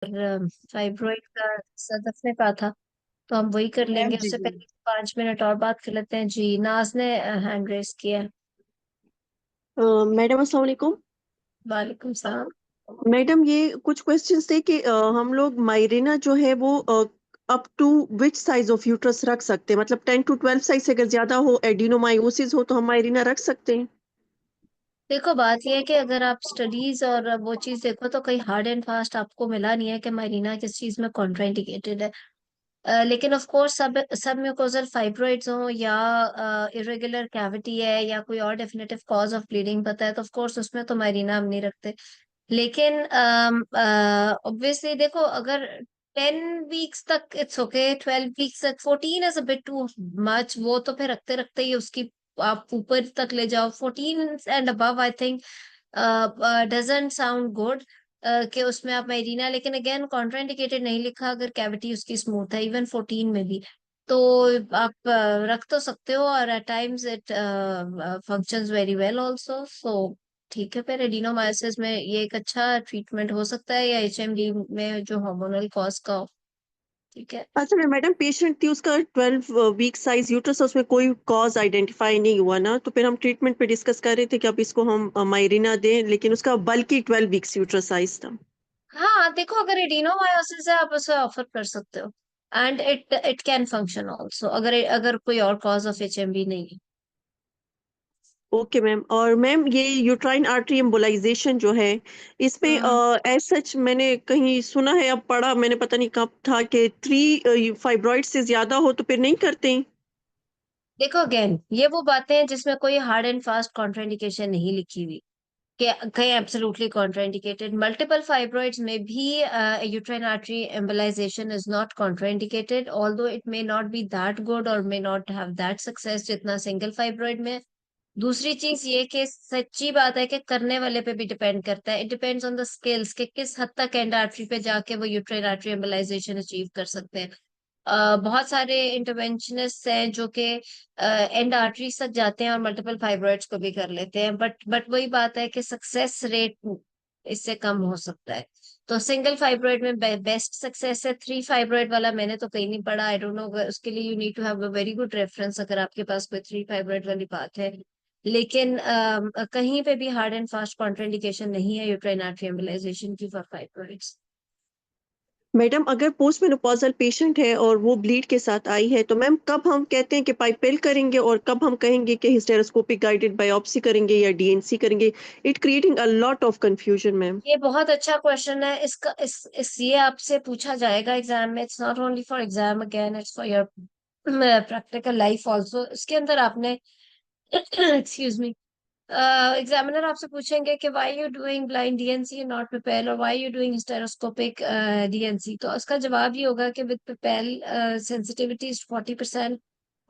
Fibroid का सदफ ने कहा था, तो हम वही कर मैम लेंगे। जी उससे जी। पहले 5 मिनट और बात कर लेते हैं जी। नाज ने हैंड रेस किया है। मैडम अस्सलाम वालेकुम। वालेकुम सलाम। मैडम ये कुछ क्वेश्चंस थे कि हम लोग मायरिना जो है वो up to which size of uterus रख सकते हैं, मतलब 10 to 12 साइज से अगर ज्यादा हो, एडिनोमायोसिस हो, तो हम मायरिना रख सकते हैं? देखो, बात यह है कि अगर आप स्टडीज और वो चीज देखो तो कहीं हार्ड एंड फास्ट आपको मिला नहीं है कि माइरीना किस चीज में कॉन्ट्राइंडिकेटेड है। लेकिन ऑफ कोर्स सब सब म्यूकोजल फाइब्रोइड्स हो या इरेगुलर कैविटी है या कोई और डेफिनेटिव कॉज ऑफ ब्लीडिंग पता है, तो ऑफ कोर्स उसमें तो माइरीना हम नहीं रखते। लेकिन ऑब्वियसली देखो, अगर 10 वीक्स तक इट्स ओके, 12 वीक्स तक, 14 is a bit too much, वो तो फिर रखते रखते ही उसकी आप ऊपर तक ले जाओ। 14 and above I think doesn't sound good कि उसमें आप मेरिना, लेकिन अगेन कॉन्ट्राइंडिकेटेड नहीं लिखा अगर कैविटी उसकी स्मूथ है, इवन 14 में भी। तो आप रख तो सकते हो, और at times it functions very well also. So ठीक है, फिर एडिनोमायोसिस में ये एक अच्छा ट्रीटमेंट हो सकता है, या एचएमडी में जो हार्मोनल कॉज का हो। ठीक है। अच्छा मैडम, पेशेंट थी, उसका 12 वीक साइज यूट्रस, उसमें कोई कॉज आइडेंटिफाई नहीं हुआ ना, तो फिर हम ट्रीटमेंट पे डिस्कस कर रहे थे कि अब इसको हम मायरिना दें, लेकिन उसका बल्कि 12 वीक्स यूट्रस साइज था। हाँ देखो, अगर एडिनोमायोसिस है आप उसे ऑफर कर सकते हो, and it it can function also, अगर अगर कोई और कॉज ऑफ एचएमबी नहीं है। Okay ma'am. और मैम ये यूट्राइन आर्टरी एम्बोलाइजेशन जो है, इसमें हम्म। एज सच मैंने कहीं सुना है, अब पढ़ा मैंने, पता नहीं कब था, कि 3 फाइब्रॉइड से ज्यादा हो तो फिर नहीं करते? देखो अगेन, ये वो बातें हैं जिसमें कोई हार्ड एंड फास्ट कॉन्ट्राइंडिकेशन नहीं लिखी हुई कि कहीं एब्सोल्युटली कॉन्ट्राइंडिकेटेड। मल्टीपल फाइब्रॉइड्स में भी uterine artery embolisation is not contraindicated, although it may not be that good और may not have that success जितना सिंगल फाइब्रॉइड में। दूसरी चीज ये कि सच्ची बात है कि करने वाले पे भी डिपेंड करता है। It depends on the skills कि किस हद तक एंड आर्टरी पे जाके वो यूट्राइन आर्टरी एम्बोलाइजेशन अचीव कर सकते हैं। बहुत सारे इंटरवेंशनिस्ट हैं जो कि एंड आर्टरीज तक जाते हैं और मल्टीपल फाइब्रॉइड्स को भी कर लेते हैं, बट वही बात है कि सक्सेस रेट इससे कम हो सकता है। तो सिंगल फाइब्रॉइड में बेस्ट सक्सेस है। 3 फाइब्रॉइड वाला मैंने तो कहीं नहीं पढ़ा, आई डोंट नो, उसके लिए you need to have a very good reference अगर आपके पास कोई 3 फाइब्रॉइड वाली बात है। लेकिन कहीं पे भी हार्ड एंड फास्ट कॉन्ट्राइंडिकेशन नहीं है यूट्राइन आर्टरी एम्बोलाइजेशन की फॉर फाइब्रॉइड्स। मैडम अगर पोस्ट मेनोपॉजल पेशेंट है और वो ब्लीड के साथ आई है, तो मैम कब हम कहते हैं कि पाइपेल करेंगे और कब हम कहेंगे कि हिस्टेरोस्कोपिक गाइडेड बायोप्सी करेंगे या डीएनसी करेंगे? It creating a lot of confusion ma'am. ये बहुत अच्छा क्वेश्चन है। इसका इस ये आपसे पूछा जाएगा एग्जाम में। It's not only for exam, again it's for your practical life also. इसके अंदर आपने एक्सक्यूज मी, एग्जामिनर आपसे पूछेंगे कि why you doing blind DNC not prepare, और why you doing hysteroscopic DNC. तो उसका जवाब ये होगा कि with Pipelle sensitivity is 40%,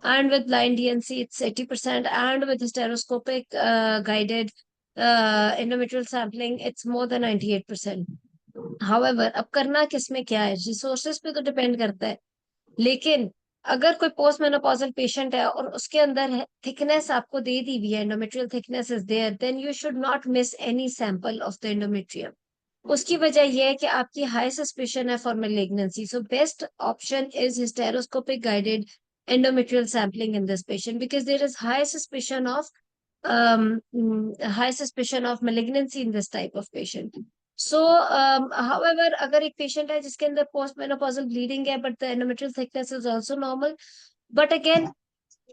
and with blind DNC it's 80%, and with stereoscopic guided endometrial sampling it's more than 98%. However, अब करना किसमें क्या है, रिसोर्सेज पे तो डिपेंड करता है। लेकिन अगर कोई पोस्ट मेनोपॉजल पेशेंट है और उसके अंदर है थिकनेस आपको दे दी हुई है, endometrial thickness is there, then you should not miss any sample of the endometrium. उसकी वजह यह है कि आपकी हाई सस्पिशन है for malignancy, so best option is hysteroscopic guided endometrial sampling in this patient because there is high suspicion of malignancy in this type of patient. So however, अगर एक patient है जिसके अंदर postmenopausal bleeding है but the endometrial thickness is also normal, but again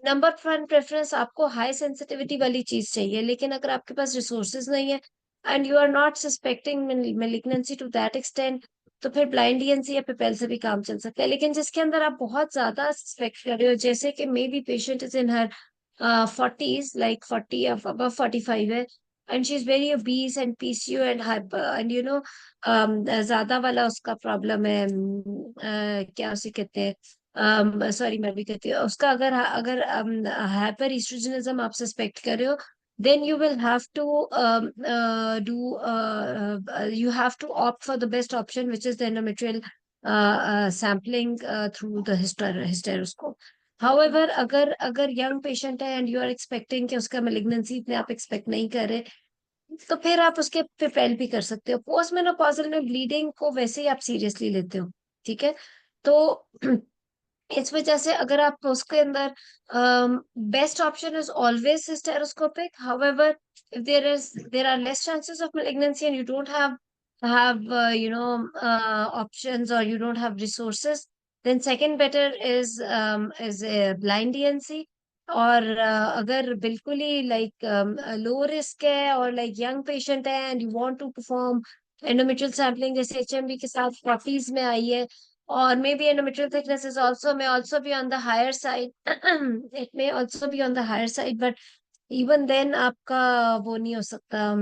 number one preference आपको high sensitivity वाली चीज चाहिए। लेकिन अगर आपके पास रिसोर्सेज नहीं है and you are not suspecting malignancy to that extent, तो फिर ब्लाइंड डीएनसी या पिपेल से भी काम चल सकता है। लेकिन जिसके अंदर आप बहुत ज्यादा सस्पेक्ट कर रहे हो, जैसे कि may be patient is in her 40s, like 40 या अबव 45 है, and she is very obese and PCO and hyper and ज्यादा वाला उसका प्रॉब्लम है, क्या उसे कहते हैं, सॉरी मैं भी कहती हूँ उसका, अगर अगर हाइपर ईस्ट्रोजनिज्म आप सस्पेक्ट कर रहे हो, then you will have to you have to opt for the best option, which is the endometrial sampling through the hysteroscope. However, अगर अगर यंग पेशेंट है एंड यू आर एक्सपेक्टिंग कि उसका malignancy इतने आप एक्सपेक्ट नहीं कर रहे, तो फिर आप उसके प्रिपेल भी कर सकते हो। पोस्ट मेनोपॉजल में ब्लीडिंग को वैसे ही आप सीरियसली लेते हो, ठीक है। तो इस वजह से अगर आप उसके अंदर, best option is always hysteroscopic. However, if there are less chances of malignancy and you don't have options, or you don't have resources, then second better is a blind DNC. और अगर बिल्कुल ही लाइक लो रिस्क है और like young patient है and you want to perform endometrial sampling, जैसे HMB के साथ 40s में आई है, or maybe endometrial thickness is also may also be on the higher side. It may also be on the higher side, but even then आपका वो नहीं हो सकता,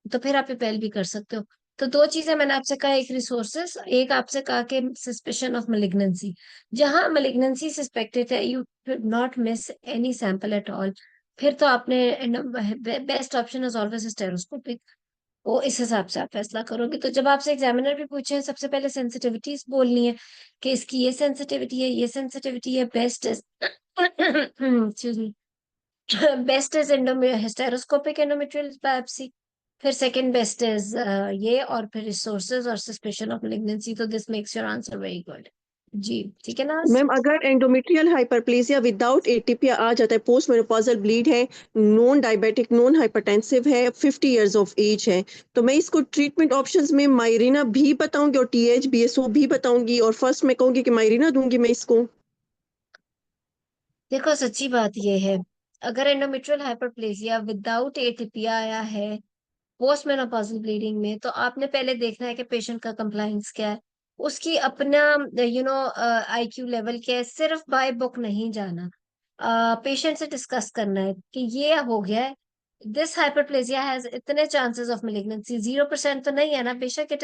तो फिर आप पहल भी कर सकते हो। तो दो चीजें मैंने आपसे कहा, एक रिसोर्सेस, एक आपसे कहा कि सस्पेशन ऑफ malignancy। जहां malignancy सस्पेक्टेड है, you should not miss any sample at all. फिर तो आपने, बेस्ट ऑप्शन इज ऑलवेज स्टेरोस्कोपिक। वो इस हिसाब से आप फैसला करोगे। तो जब आपसे एग्जामिनर भी पूछे, सबसे पहले सेंसिटिविटीज बोलनी है कि इसकी ये सेंसिटिविटी है, ये सेंसिटिविटी है, best is excuse me, best is hysteroscopic endometrial biopsy. फिर सेकंड बेस्ट इज ये, और फिर रिसोर्सेज और सस्पेशन ऑफ malignancy। तो this makes your answer very good. जी ठीक है ना। मैम अगर एंडोमेट्रियल हाइपरप्लेसिया विदाउट एटीपिया आ जाता है, पोस्ट मेनोपॉजल ब्लीड है, नॉन डायबिटिक, नॉन हाइपरटेंसिव है, 50 इयर्स ऑफ एज है, तो मैं इसको ट्रीटमेंट ऑप्शंस में मायरीना भी बताऊंगी और TH BSO भी बताऊंगी, और फर्स्ट मैं कहूंगी कि मायरीना दूंगी मैं इसको। देखो सच्ची बात ये है, अगर एंडोमेट्रियल हाइपरप्लेसिया विदाउट एटीपिया आया है पोस्ट मेनोपॉजल ब्लीडिंग में, तो आपने पहले देखना है कि पेशेंट का कंप्लायंस क्या है, उसकी अपना IQ लेवल क्या है। सिर्फ बाय बुक नहीं जाना, पेशेंट से डिस्कस करना है कि ये हो गया है, दिस हाइपरप्लेजिया हैज इतने चांसेस ऑफ malignancy। 0% तो नहीं है ना, बेशक इट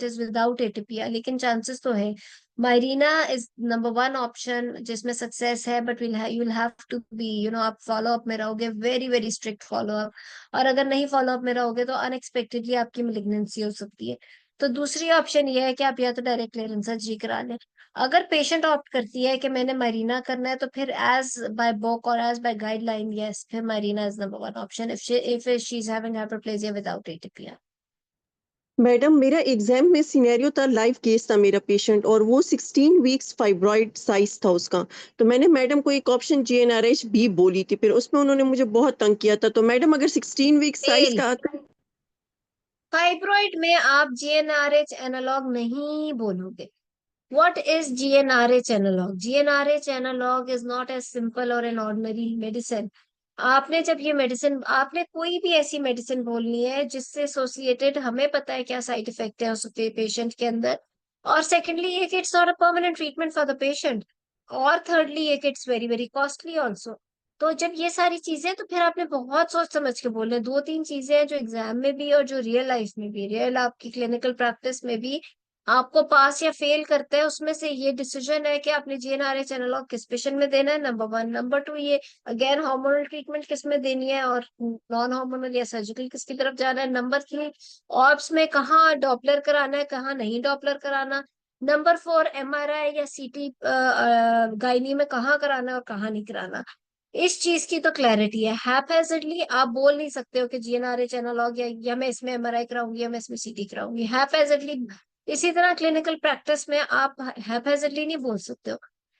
इज विदाउट एटीपिया, लेकिन चांसेस तो है। Mirena is number one option जिसमें सक्सेस है, but will you will have to be, आप फॉलो अप में रहोगे, very very strict follow up. और अगर नहीं फॉलो अप में रहोगे तो अनएक्सपेक्टेडली आपकी malignancy हो सकती है। तो दूसरी ऑप्शन ये है कि आप या तो डायरेक्ट क्लियरेंस सर्जरी करा लें। अगर पेशेंट ऑप्ट करती है कि मैंने मरीना करना है, तो फिर एज बाय बुक और एज बाय गाइडलाइन, यस, फिर Mirena is number one option if she is having hyperplasia without atypia. Madam मेरा एग्जाम में सिनेरियो था, लाइव केस था मेरा पेशेंट, और वो 16 वीक्स फाइब्रॉइड साइज था उसका। तो मैंने मैडम को एक ऑप्शन GnRH भी बोली थी, फिर उसमें उन्होंने मुझे बहुत तंग किया था। तो मैडम अगर 16 वीक्स साइज फेल। का आता है। फाइब्रॉइड में आप GnRH एनालॉग नहीं बोलोगे। What is GnRH analog? GnRH analog is not as simple or an ordinary medicine. आपने जब ये मेडिसिन, आपने कोई भी ऐसी मेडिसिन बोलनी है जिससे एसोसिएटेड हमें पता है क्या साइड इफेक्ट है उसके पेशेंट के अंदर, और सेकेंडली ये कि it's not a permanent treatment for the patient, और थर्डली ये कि it's very very costly also. तो जब ये सारी चीजें, तो फिर आपने बहुत सोच समझ के बोलना है। दो तीन चीजें हैं जो एग्जाम में भी और जो रियल लाइफ में भी, रियल आपकी क्लिनिकल प्रैक्टिस में भी आपको पास या फेल करता है, उसमें से ये डिसीजन है कि आपने GnRH एनालॉग किस पेशेंट में देना है, नंबर वन। नंबर टू, ये अगेन हार्मोनल ट्रीटमेंट किस में देनी है, और नॉन हार्मोनल या सर्जिकल किसकी तरफ जाना है। नंबर थ्री, ऑप्स में कहाँ डॉपलर कराना है, कहाँ नहीं डॉपलर कराना। नंबर फोर, MRI या CT गायनी में कहाँ कराना है और कहाँ नहीं कराना। इस चीज की तो क्लैरिटी है। हैपहैजर्डली आप बोल नहीं सकते हो कि GnRH एनालॉग, या मैं इसमें MRI कराऊंगी या मैं इसमें CT कराऊंगी, हैपहैजर्डली। इसी तरह क्लिनिकल प्रैक्टिस में आप हैपहैजर्डली नहीं बोल सकते हो।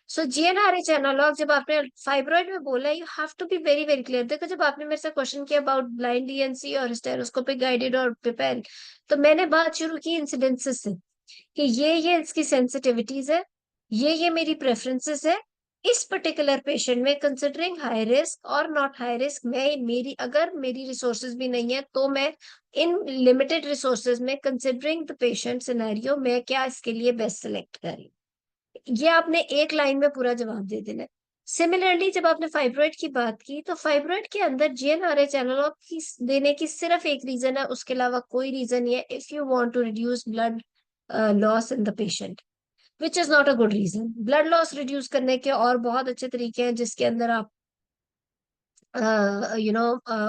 सो GnRH एनालॉग, जब आपने फाइब्रॉइड में बोला, you have to be very very clear. देखो, जब आपने मेरे से क्वेश्चन किया अबाउट ब्लाइंड DNC और स्टेरोस्कोपिक गाइडेड और प्रिपेयर, तो मैंने बात शुरू की इंसिडेंसेस से कि ये इसकी सेंसिटिविटीज है, ये मेरी प्रेफरेंसेस है। इस पर्टिकुलर पेशेंट में कंसिडरिंग हाई रिस्क और नॉट हाई रिस्क, मैं मेरी अगर मेरी रिसोर्सेज भी नहीं है, तो मैं इन लिमिटेड रिसोर्सेज में कंसिडरिंग द पेशेंट सिनेरियो, मैं क्या इसके लिए बेस्ट सेलेक्ट करी। ये आपने एक लाइन में पूरा जवाब दे देना है। सिमिलरली जब आपने फाइब्रॉइड की बात की, तो फाइब्रॉइड के अंदर GnRH एनालॉग की देने की सिर्फ एक रीजन है, उसके अलावा कोई रीजन नहीं है। If you want to reduce blood loss in the patient, which is not a good reason. Blood loss reduce करने के और बहुत अच्छे तरीके हैं जिसके अंदर आप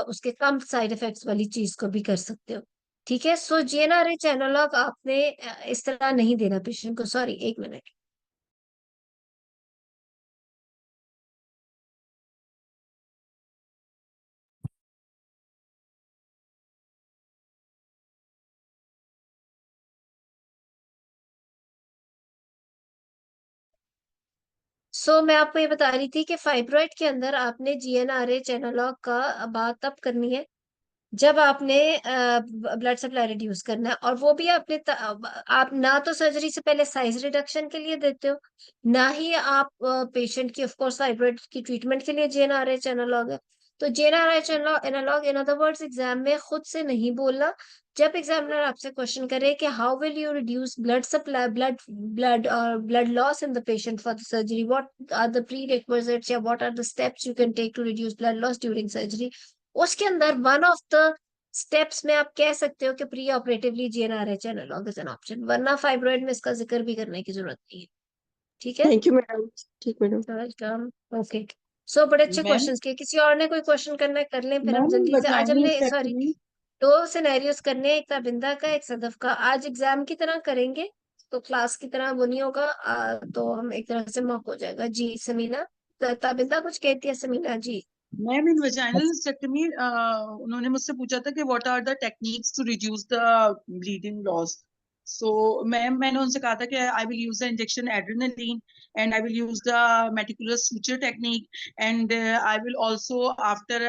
उसके कम साइड इफेक्ट्स वाली चीज को भी कर सकते हो। ठीक है। सो GnRH एनालॉग आपने इस तरह नहीं देना पेशेंट को। सॉरी, एक मिनट। मैं आपको ये बता रही थी कि फाइब्रॉइड के अंदर आपने जीएनआरएच एनालॉग का बात तब करनी है जब आपने ब्लड सप्लाई रिड्यूस करना है, और वो भी आप ना तो सर्जरी से पहले साइज रिडक्शन के लिए देते हो, ना ही आप पेशेंट की, ऑफ कोर्स फाइब्रॉइड की ट्रीटमेंट के लिए जीएनआरएच एनालॉग है। तो GnRH analogue, in other words, exam में खुद से नहीं बोलना। जब एग्जामिनर आपसे क्वेश्चन करे कि how will you reduce blood supply, blood loss in the patient for the surgery, what are the prerequisites या what are the steps you can take to reduce blood loss during surgery, उसके अंदर one of the steps में आप कह सकते हो कि preoperatively GnRH analogue is an option, वरना फाइब्रॉइड में इसका जिक्र भी करने की जरूरत नहीं है। ठीक है, थैंक यू मैडम। ठीक मैडम। वेलकम। ओके, बड़े अच्छे मैम क्वेश्चंस किए। किसी और ने कोई क्वेश्चन करना है, कर लें, फिर हम मैम जल्दी से। आज वजाइनल हमने, सॉरी, स्टेक्टमी। दो सिनेरियोस करने हैं, एक ताबिंदा का, एक सदफ का। आज एग्जाम की तरह करेंगे, तो क्लास की तरह वो नहीं होगा। तो हम एक तरह से मॉक हो जाएगा। जी समीना, ताबिंदा कुछ कहती है, Samina ji. Ma'am in vaginal hysterectomy उन्होंने मुझसे पूछा था कि what are the techniques to reduce the bleeding loss. So मैंने उनसे कहा था कि I will use the injection adrenaline and I will use the meticulous suture technique and I will also after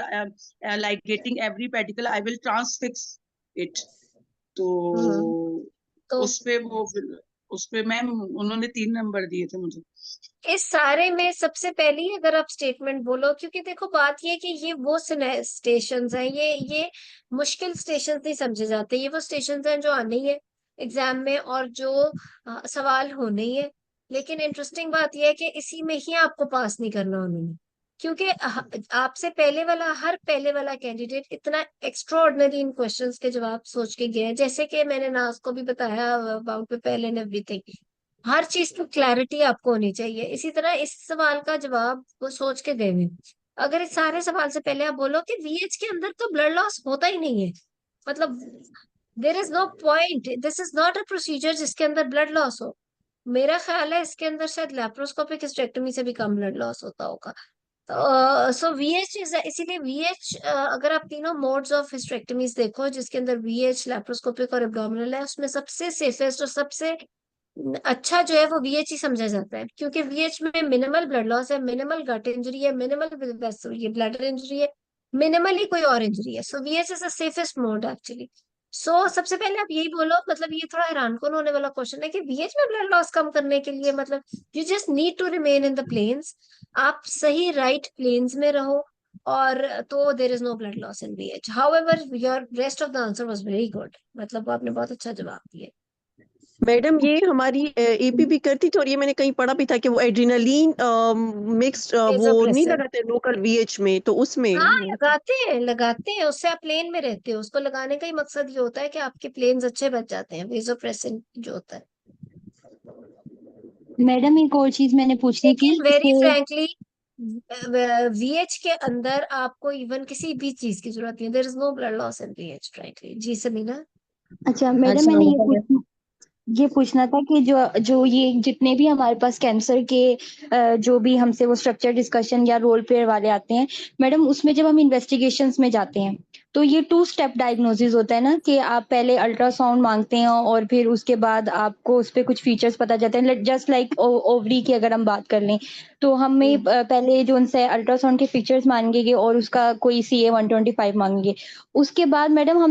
ligating every pedicle I will transfix it। तो हम्म। तो उस पे वो उस पे मैम उन्होंने 3 नंबर दिए थे मुझे। इस सारे में सबसे पहली अगर आप स्टेटमेंट बोलो, क्योंकि देखो बात ये है कि ये वो स्टेशन हैं, ये मुश्किल स्टेशन नहीं समझे जाते, ये वो स्टेशन हैं जो आने ही है एग्जाम में, और जो सवाल होने ही है। लेकिन इंटरेस्टिंग बात यह है कि इसी में ही आपको पास नहीं करना उन्होंने, क्योंकि आपसे पहले वाला, हर पहले वाला कैंडिडेट इतना एक्स्ट्राऑर्डिनरी इन क्वेश्चंस के जवाब सोच के गया है, जैसे कि मैंने नाज को भी बताया अबाउट पेपेल एंड एवरीथिंग। हर चीज की क्लैरिटी आपको होनी चाहिए। इसी तरह इस सवाल का जवाब वो सोच के गए हुए। अगर इस सारे सवाल से पहले आप बोलो कि वीएच के अंदर तो ब्लड लॉस होता ही नहीं है, मतलब there is no point, this is not a procedure जिसके अंदर ब्लड लॉस हो। मेरा ख्याल है इसके अंदर शायद लैप्रोस्कोपिक हिस्टेक्टोमी से भी कम ब्लड लॉस होता होगा। सो वीएच इज, इसीलिए वीएच, अगर आप तीनों मोड्स ऑफ हिस्टेक्टोमीज देखो जिसके अंदर वीएच, लैप्रोस्कोपिक और एब्डोमिनल है, उसमें सबसे सेफेस्ट और सबसे अच्छा जो है वो वीएच ही समझा जाता है, क्योंकि वीएच में मिनिमल ब्लड लॉस है, मिनिमल गट इंजरी है, मिनिमल ये ब्लडर इंजरी है, मिनिमली कोई और इंजरी है। So VH is the safest mode actually. सबसे पहले आप यही बोलो, मतलब ये थोड़ा हैरान कौन होने वाला क्वेश्चन है कि वीएच में ब्लड लॉस कम करने के लिए, मतलब you just need to remain in the planes, आप सही राइट प्लेन्स में रहो, और तो there is no blood loss in VH. However your rest of the answer was very good, मतलब आपने बहुत अच्छा जवाब दिया। मैडम ये हमारी एपी भी करती थी, और ये मैंने कहीं पढ़ा भी था कि वो एड्रेनालिन मिक्स्ड वो नहीं वेसोप्रेसर, लगाते लोकल वीएच में, तो उसमें हाँ वो था। लगाते हैं, उससे आप प्लेन में रहते हो। उसको लगाने का ही मकसद ये होता है कि आपके प्लेन्स अच्छे बच जाते हैं, वेसोप्रेसिन जो होता है। मैडम एक और चीज मैंने पूछनी थी लेकिन वेरी जैसे। फ्रैंकली वीएच के अंदर आपको इवन किसी भी चीज की जरूरत नहीं है, there is no blood loss in VH frankly. जी समीना। अच्छा मैडम मैंने ये पूछना था कि जो जो ये जितने भी हमारे पास कैंसर के जो भी हमसे वो स्ट्रक्चर डिस्कशन या रोल प्ले वाले आते हैं मैडम, उसमें जब हम इन्वेस्टिगेशंस में जाते हैं तो ये 2 स्टेप डायग्नोसिस होता है ना, कि आप पहले अल्ट्रासाउंड मांगते हैं और फिर उसके बाद आपको उस पर कुछ फीचर्स पता जाते हैं, जस्ट लाइक ओवरी की अगर हम बात कर लें तो हमें पहले जो उनसे अल्ट्रासाउंड के फीचर्स मांगेंगे और उसका कोई CA-125 मांगेंगे। उसके बाद मैडम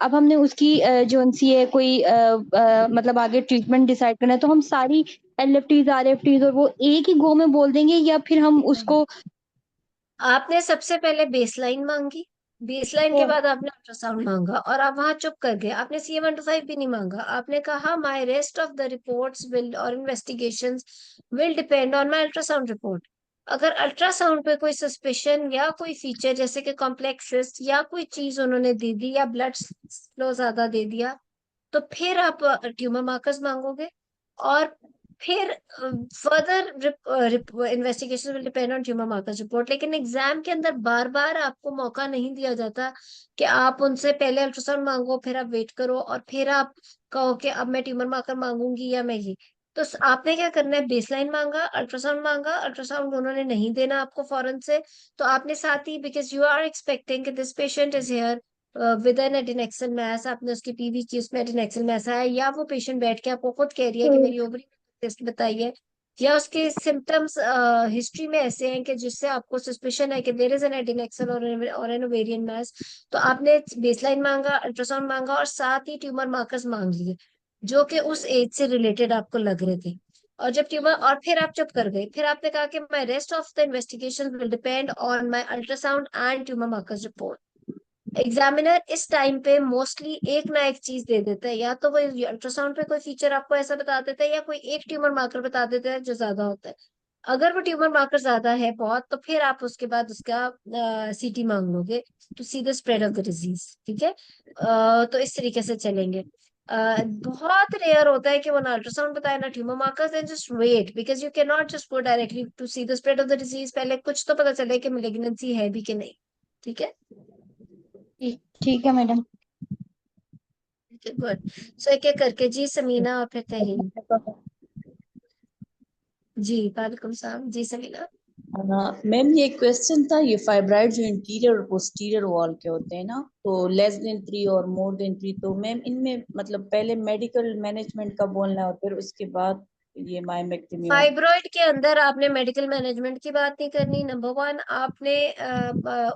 अब हमने उसकी जो उनसी है कोई मतलब आगे ट्रीटमेंट डिसाइड करना है, तो हम सारी LFTs RFTs और वो एक ही गो में बोल देंगे, या फिर हम उसको आपने सबसे पहले बेसलाइन मांगी, बेसलाइन के बाद आपने अल्ट्रासाउंड मांगा, और आप वहां चुप कर गए। आपने CA-125 भी नहीं मांगा, आपने कहा my rest of the reports will और investigations will depend on my ultrasound report. अगर अल्ट्रासाउंड पे कोई सस्पेशन या कोई फीचर जैसे कि कॉम्प्लेक्स सिस्ट या कोई चीज उन्होंने दे दी या ब्लड फ्लो ज्यादा दे दिया, तो फिर आप ट्यूमर मार्कर्स मांगोगे, और फिर further investigation will depend on tumour markers report. लेकिन एग्जाम के अंदर बार बार आपको मौका नहीं दिया जाता कि आप उनसे पहले अल्ट्रासाउंड मांगो, फिर आप वेट करो, और फिर आप कहो कि अब मैं ट्यूमर मार्कर मांगूंगी या मैं ये। तो आपने क्या करना है, बेसलाइन मांगा, अल्ट्रासाउंड मांगा, अल्ट्रासाउंड उन्होंने नहीं देना आपको फौरन से, तो आपने साथ ही, बिकॉज यू आर एक्सपेक्टिंग कि this patient is here with an adnexal mass, आपने उसकी पीवी की, उसमें एडिनेक्सल मैस आया, या वो पेशेंट बैठ के आपको खुद कह रही है कि मेरी ओवरी टेस्ट बताइए, या उसके सिम्टम्स हिस्ट्री में ऐसे हैं कि जिससे आपको सस्पिशन है कि देयर इज एन एडिनेक्सल और एन ओवेरियन मास, तो आपने बेसलाइन मांगा, अल्ट्रासाउंड मांगा और साथ ही ट्यूमर मार्कर्स मांग लिए जो कि उस एज से रिलेटेड आपको लग रहे थे। और जब ट्यूमर, और फिर आप चुप कर गए, फिर आपने कहा कि my rest of the investigation will depend on my ultrasound and tumour markers report. Examiner इस टाइम पे मोस्टली एक ना एक चीज दे देता है, या तो वो अल्ट्रासाउंड पे कोई फीचर आपको ऐसा बता देता है या कोई एक ट्यूमर मार्कर बता देता है जो ज्यादा होता है। अगर वो ट्यूमर मार्कर ज्यादा है बहुत, तो फिर आप उसके बाद उसका सीटी मांग लोगे to see the spread of the disease. ठीक है, तो इस तरीके से चलेंगे। बहुत रेयर होता है कि वो ना अल्ट्रासाउंड बताए ना tumour markers, then just wait because you can not just go directly to see the spread of the disease. पहले कुछ तो पता चले कि मेलिग्नेंसी है भी कि नहीं। ठीक है, ठीक है मैडम। गुड। सो एक एक करके, जी समीना और फिर तहरीन। जी वालेकुम सलाम, जी समीना। मैम ये क्वेश्चन था, ये फाइब्राइड जो इंटीरियर और पोस्टीरियर वॉल के होते हैं ना, तो लेस देन 3 और मोर देन 3, तो मैम इनमें मतलब पहले मेडिकल मैनेजमेंट का बोलना है और फिर उसके बाद ये माइमेक्टमी और फाइब्रॉइड के अंदर आपने मेडिकल मैनेजमेंट की बात नहीं करनी, नंबर वन। आपने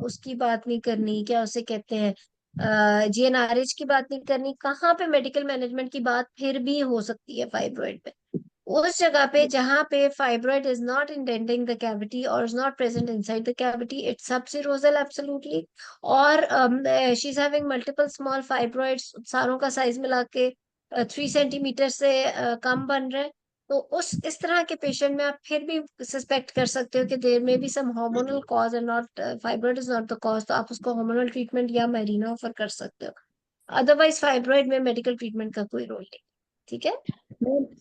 उसकी बात नहीं करनी, क्या उसे कहते हैं, जीएनआरएच की बात नहीं करनी। कहाँ पे मेडिकल मैनेजमेंट की बात फिर भी हो सकती है फाइब्रॉइड पे? उस जगह पे जहां पे fibroid is not indenting the cavity और is not present inside the cavity, it's subserosal absolutely. और she is having multiple small fibroids, सारों का साइज मिला के 3 सेंटीमीटर से कम बन रहे हैं। तो उस इस तरह के पेशेंट में आप फिर भी सस्पेक्ट कर सकते हो कि देयर में be some hormonal cause and not fibroid is not the cause, तो आप उसको हार्मोनल ट्रीटमेंट या मेरिना ऑफर कर सकते हो। अदरवाइज फाइब्रॉइड में मेडिकल ट्रीटमेंट का कोई रोल नहीं। ठीक है,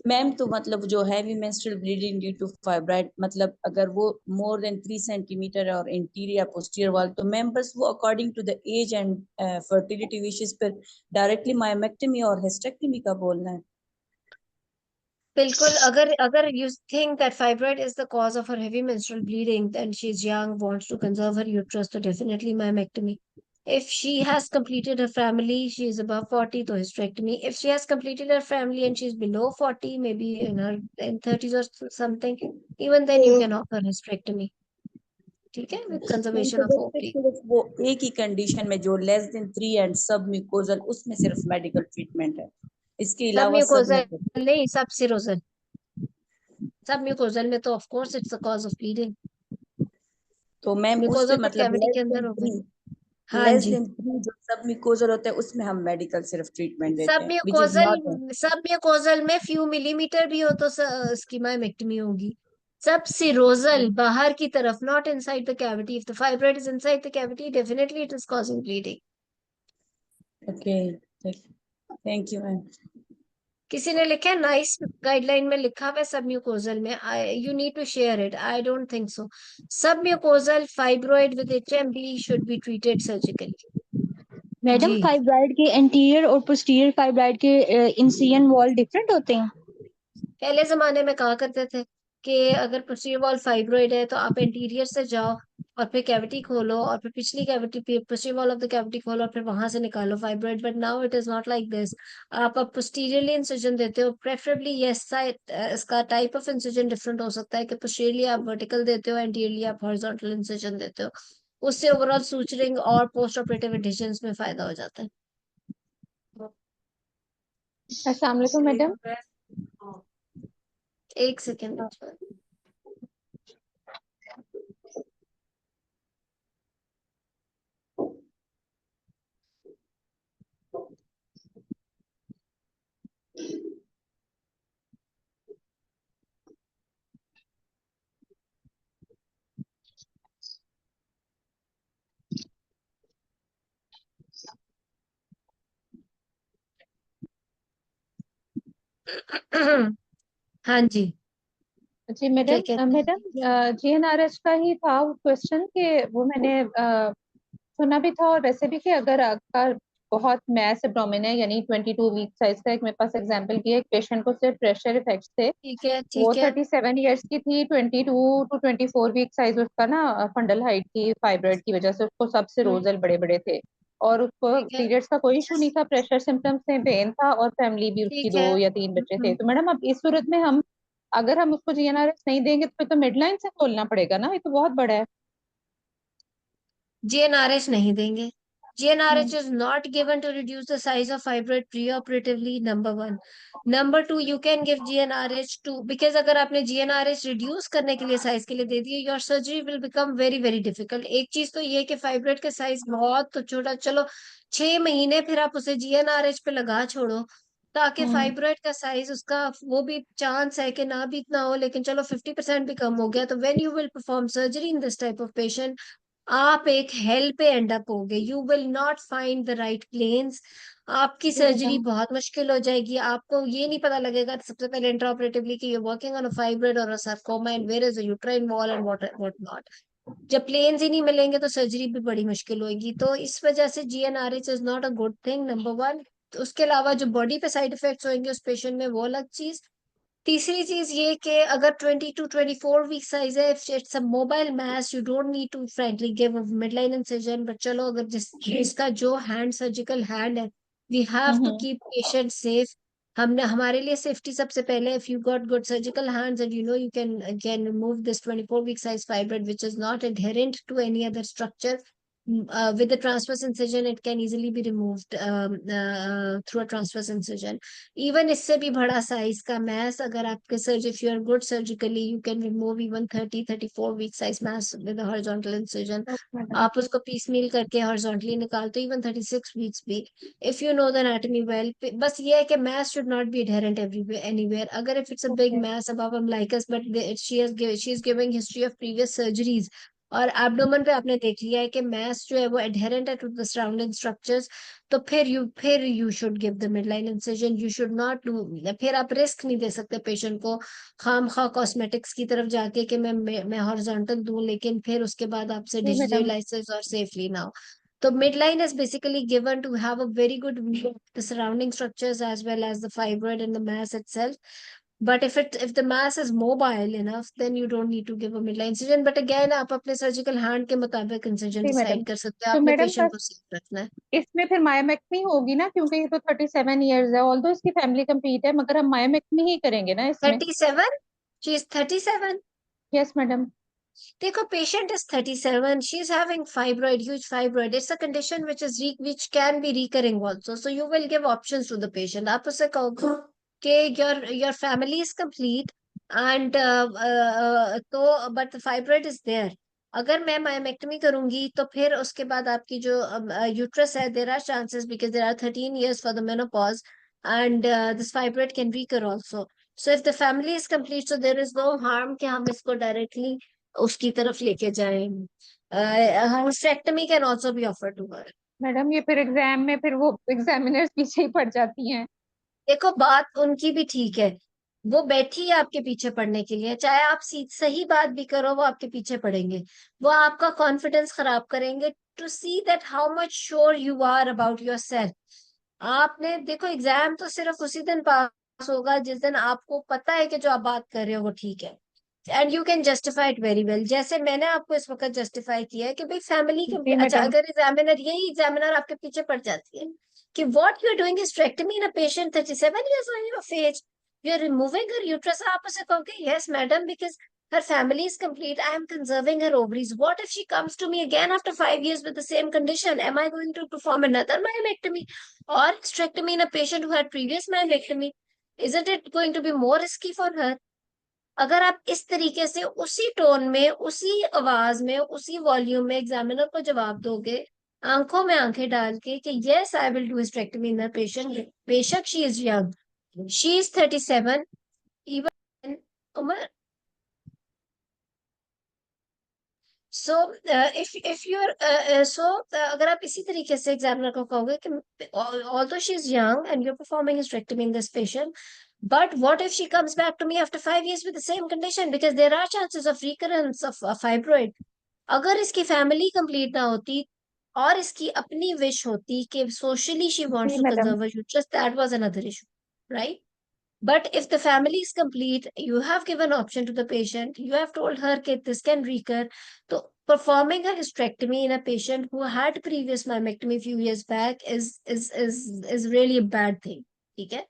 मैम तो मतलब जो heavy menstrual bleeding due to fibroid, मतलब अगर वो मोर देन 3 सेंटीमीटर और इंटीरियर पोस्टीरियर वाल, तो मैम बस वो according to the age and fertility wishes पर डायरेक्टली मायोमेक्टमी और हिस्टेक्टमी का बोलना है। बिल्कुल। अगर अगर you think that fibroid is the cause of her heavy menstrual bleeding, then she's young, wants to conserve her uterus, so definitely myomectomy. If she has completed her family, she is above 40, तो hysterectomy. If she has completed her family and she's below 40, maybe in her in 30s or something, even then you can offer hysterectomy. ठीक है, with ma'am conservation तो of बस ovary. सिर्फ वो एक ही condition में जो लेस देन 3 एंड सब म्यूकोजल, उसमें सिर्फ मेडिकल ट्रीटमेंट है, इसके सब अलावा सब में म्यूकोजल नहीं, सब सिरोजल। सब म्यूकोजल में तो of course it's the cause of bleeding. तो मैम उससे म्यूकोजल तो मतलब कैविटी के अंदर हो गई। हाँ लेस जी, देन 3 जो सब म्यूकोजल होते हैं उसमें हम मेडिकल सिर्फ ट्रीटमेंट देते सब हैं, विच इज म्यूकोजल, नॉट। सब म्यूकोजल में फ्यू मिलीमीटर भी हो तो इसकी मायोमेक्टमी होगी। सब सिरोजल बाहर की तरफ, not inside the cavity. If the fibroid is inside the cavity, definitely it is causing bleeding. Okay, thank you ma'am. किसी ने लिखा है नाइस गाइडलाइन में लिखा हुआ है सब म्यूकोजल में, you need to share it, I don't think so. Submucosal fibroid with HMB should be treated surgically. Madam जी, फाइब्राइड के एंटीरियर और पोस्टीरियर फाइब्राइड के इंसियन वॉल डिफरेंट होते हैं? पहले जमाने में कहा करते थे कि अगर पोस्टीरियर वॉल फाइब्रोइड है तो आप इंटीरियर से जाओ और फिर कैविटी खोलो और फिर पिछली cavity posterior wall of the cavity खोलो और फिर वहां से निकालो fibroid. But now it is not like this. आप अब पोस्टीरियरली इंसिजन देते हो, प्रेफरेबली यस साइड। इसका टाइप ऑफ इंसिजन डिफरेंट हो सकता है कि पोस्टीरियरली आप वर्टिकल देते हो, एंटीरियरली आप हॉरिजॉन्टल इंसिजन देते हो। उससे ओवरऑल सूचरिंग और पोस्ट ऑपरेटिव एडिशंस में फायदा हो जाता है। अस्सलाम वालेकुम मैडम। एक सेकेंड। हाँ जी, जी क्या मैडम, कहते हैं? मैडम जीएनआरएच का ही था वो क्वेश्चन कि वो मैंने सुना भी था और वैसे भी कि अगर आपका बहुत मैस एब्डोमेन है यानी 22 वीक साइज का, एक मेरे पास एग्जांपल किया एक पेशेंट को सिर्फ प्रेशर इफेक्ट्स थे। ठीक है, वो ठीक है, 37 इयर्स की थी, 22 टू 24 वीक साइज उसका ना फंडल हाइट की फाइब्रोइड की वजह से उसको सबसे रोजल बड़े बड़े थे और उसको ठीक है, पीरियड्स का कोई इशू नहीं था, प्रेशर सिम्टम्स थे, पेन था और फैमिली भी उसकी ठीक है। 2 या 3 बच्चे थे। तो मैडम अब इस सूरत में हम अगर हम उसको GnRH नहीं देंगे तो फिर तो मिडलाइन से खोलना पड़ेगा ना, ये तो बहुत बड़ा है। GnRH नहीं देंगे। GnRH is not given to reduce the size of fibroid preoperatively, number one. Number two, you can give GnRH to, because अगर आपने GnRH reduce करने के लिए साइज के लिए दे दिए, your surgery will become very very difficult. एक चीज तो ये कि फाइब्रोइड का साइज बहुत तो छोटा, चलो 6 महीने फिर आप उसे GnRH पे लगा छोड़ो, ताकि फाइब्रोइड का साइज उसका, वो भी चांस है कि ना भी इतना हो, लेकिन चलो 50% भी कम हो गया, तो when you will perform surgery in this type of patient, आप एक हेल पे एंड अप होगे, you will not find the right planes, आपकी सर्जरी बहुत मुश्किल हो जाएगी, आपको ये नहीं पता लगेगा सबसे पहले इंट्राऑपरेटिवली कि you working on a fibroid और a sarcoma and where is a uterine wall and what not. जब प्लेन्स ही नहीं मिलेंगे तो सर्जरी भी बड़ी मुश्किल होगी, तो इस वजह से GnRH is not a good thing, number one. तो उसके अलावा जो बॉडी पे साइड इफेक्ट्स होंगे उस पेशेंट में, वो अलग चीज। तीसरी चीज ये कि अगर 20 to 24 वीक साइज है, it's a mobile mass, you don't need to frankly give a midline incision, but चलो अगर जिसका जो हैंड सर्जिकल हैंड है, we have to keep patient safe. हमने, हमारे लिए सेफ्टी सबसे पहले, if you got good surgical hands and you know you can remove this 24 week size fibroid which is not adherent to any other structure, with the transverse incision it can easily be removed through a transverse incision. Even इससे भी बड़ा size का mass अगर आपके सर्ज, if you are good surgically, you can remove even 30-34 week size mass with horizontal incision. आप उसको piecemeal करके हॉरिजॉन्टली निकालते हो, इवन 36 वीक्स भी, if you know the anatomy well. बस ये है कि mass should not be adherent everywhere anywhere. अगर if it's a big mass above umbilicus but she is giving history of previous surgeries, और abdomen पे आपने देख लिया है कि मैस जो है वो एडहेरेंट है टू द सराउंडिंग स्ट्रक्चर्स, तो फिर you should give the midline incision, you should not do. फिर आप रिस्क नहीं दे सकते पेशेंट को खामखा कॉस्मेटिक्स की तरफ जाके कि मैं हॉरिजॉन्टल दूं, लेकिन फिर उसके बाद आपसे जी मैडम। डिजिटलाइसिस और सेफली ना हो। तो midline is basically given to have a very good view of the surrounding structures as well as the fibroid and the mass itself. But if the mass is mobile enough, then you don't need to give a midline incision. But again, आप अपने surgical hand के मुताबिक incision जी madam. decide कर सकते हो, तो आपने madam patient को safe रखना है। इसमें फिर मायोमेक्टमी होगी ना, क्योंकि ये तो 37 ईयर्स है, ऑल्दो इसकी फैमिली कंप्लीट है, मगर हम मायोमेक्टमी ही करेंगे ना इसमें। 37? She is 37? Yes madam. देखो, patient is 37, she is having fibroid, huge fibroid. It's a condition which can be recurring also. So you will give options to the patient. आप उससे कहोगे कि your family is complete and तो but the fibroid is there. अगर मैं myomectomy करूंगी तो फिर उसके बाद आपकी जो यूट्रस है, there are chances because there are 13 years for the menopause and this fibroid can recur also. So if the family is complete, so there is no harm कि हम इसको directly उसकी तरफ लेके जाएं। hysterectomy can also be offered to her. Madam ये फिर exam में फिर वो एग्जामिनर्स पीछे ही पड़ जाती हैं। देखो, बात उनकी भी ठीक है, वो बैठी है आपके पीछे पढ़ने के लिए, चाहे आप सही बात भी करो वो आपके पीछे पढ़ेंगे, वो आपका कॉन्फिडेंस खराब करेंगे to see that how much sure you are about yourself. आपने देखो, एग्जाम तो सिर्फ उसी दिन पास होगा जिस दिन आपको पता है कि जो आप बात कर रहे हो वो ठीक है, and you can justify it very well, जैसे मैंने आपको इस वक्त जस्टिफाई किया है कि भाई फैमिली जी के, अच्छा मैडम। अगर एग्जामिनर आपके पीछे पड़ जाती है कि what you are doing hysterectomy in a patient 37 years of age, you are removing her uterus, आप उसे कहोगे yes madam because her family is complete, I am conserving her ovaries. What if she comes to me again after 5 years with the same condition? Am I going to perform another myomectomy or hysterectomy in a patient who had previous myomectomy? Isn't it going to be more risky for her? अगर आप इस तरीके से उसी tone में, उसी आवाज में, उसी वॉल्यूम में एग्जामिनर को जवाब दोगे, आंखों में आंखें डाल के कि yes I will do hysterectomy in the patient, बेशक she is young, she is 37, even उम्र। So if you are so अगर आप इसी तरीके से एग्जामिनर को कहोगे कि although she is young and you are performing hysterectomy in this patient, but what if she comes back to me after 5 years with the same condition? Because there are chances of recurrence of a fibroid. अगर इसकी family complete ना होती और इसकी अपनी wish होती कि socially she wants जी to madam. conserve her uterus, that was another issue, right? But if the family is complete, you have given option to the patient, you have told her that this can recur. So performing a hysterectomy in a patient who had previous myomectomy few years back is really a bad thing. ठीक है?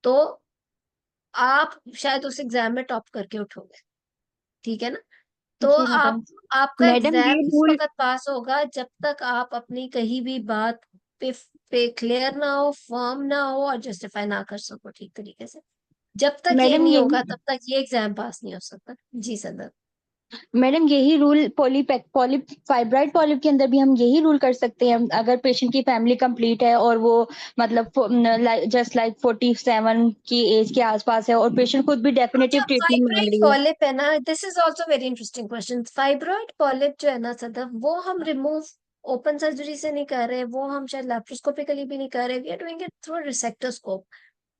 तो आप शायद उस exam में top करके उठोगे, ठीक है ना? तो जी मैडम। आपका मैडम ये एग्जाम इस रूल वक्त पास होगा जब तक आप अपनी कहीं भी बात पे क्लियर ना हो, फर्म ना हो और जस्टिफाई ना कर सको ठीक तरीके से। जब तक ये मैडम नहीं होगा यही तब तक ये एग्जाम पास नहीं हो सकता। जी सदर। मैडम यही रूल पॉलिप फाइब्राइड पॉलिप के अंदर भी हम यही रूल कर सकते हैं, अगर पेशेंट की फैमिली कंप्लीट है और वो मतलब जस्ट लाइक 47 की एज के आसपास है और पेशेंट खुद भी डेफिनेटिव जो ट्रीटमेंट मांग फाइब्रोइड रही है। पॉलिप है ना, this is also very interesting question. Fibroid polyp जो है ना सदर, वो हम रिमूव ओपन सर्जरी से नहीं कर रहे, वो हम शायद लैप्रोस्कोपिकली भी नहीं कर रहे, we are doing it through resectoscope,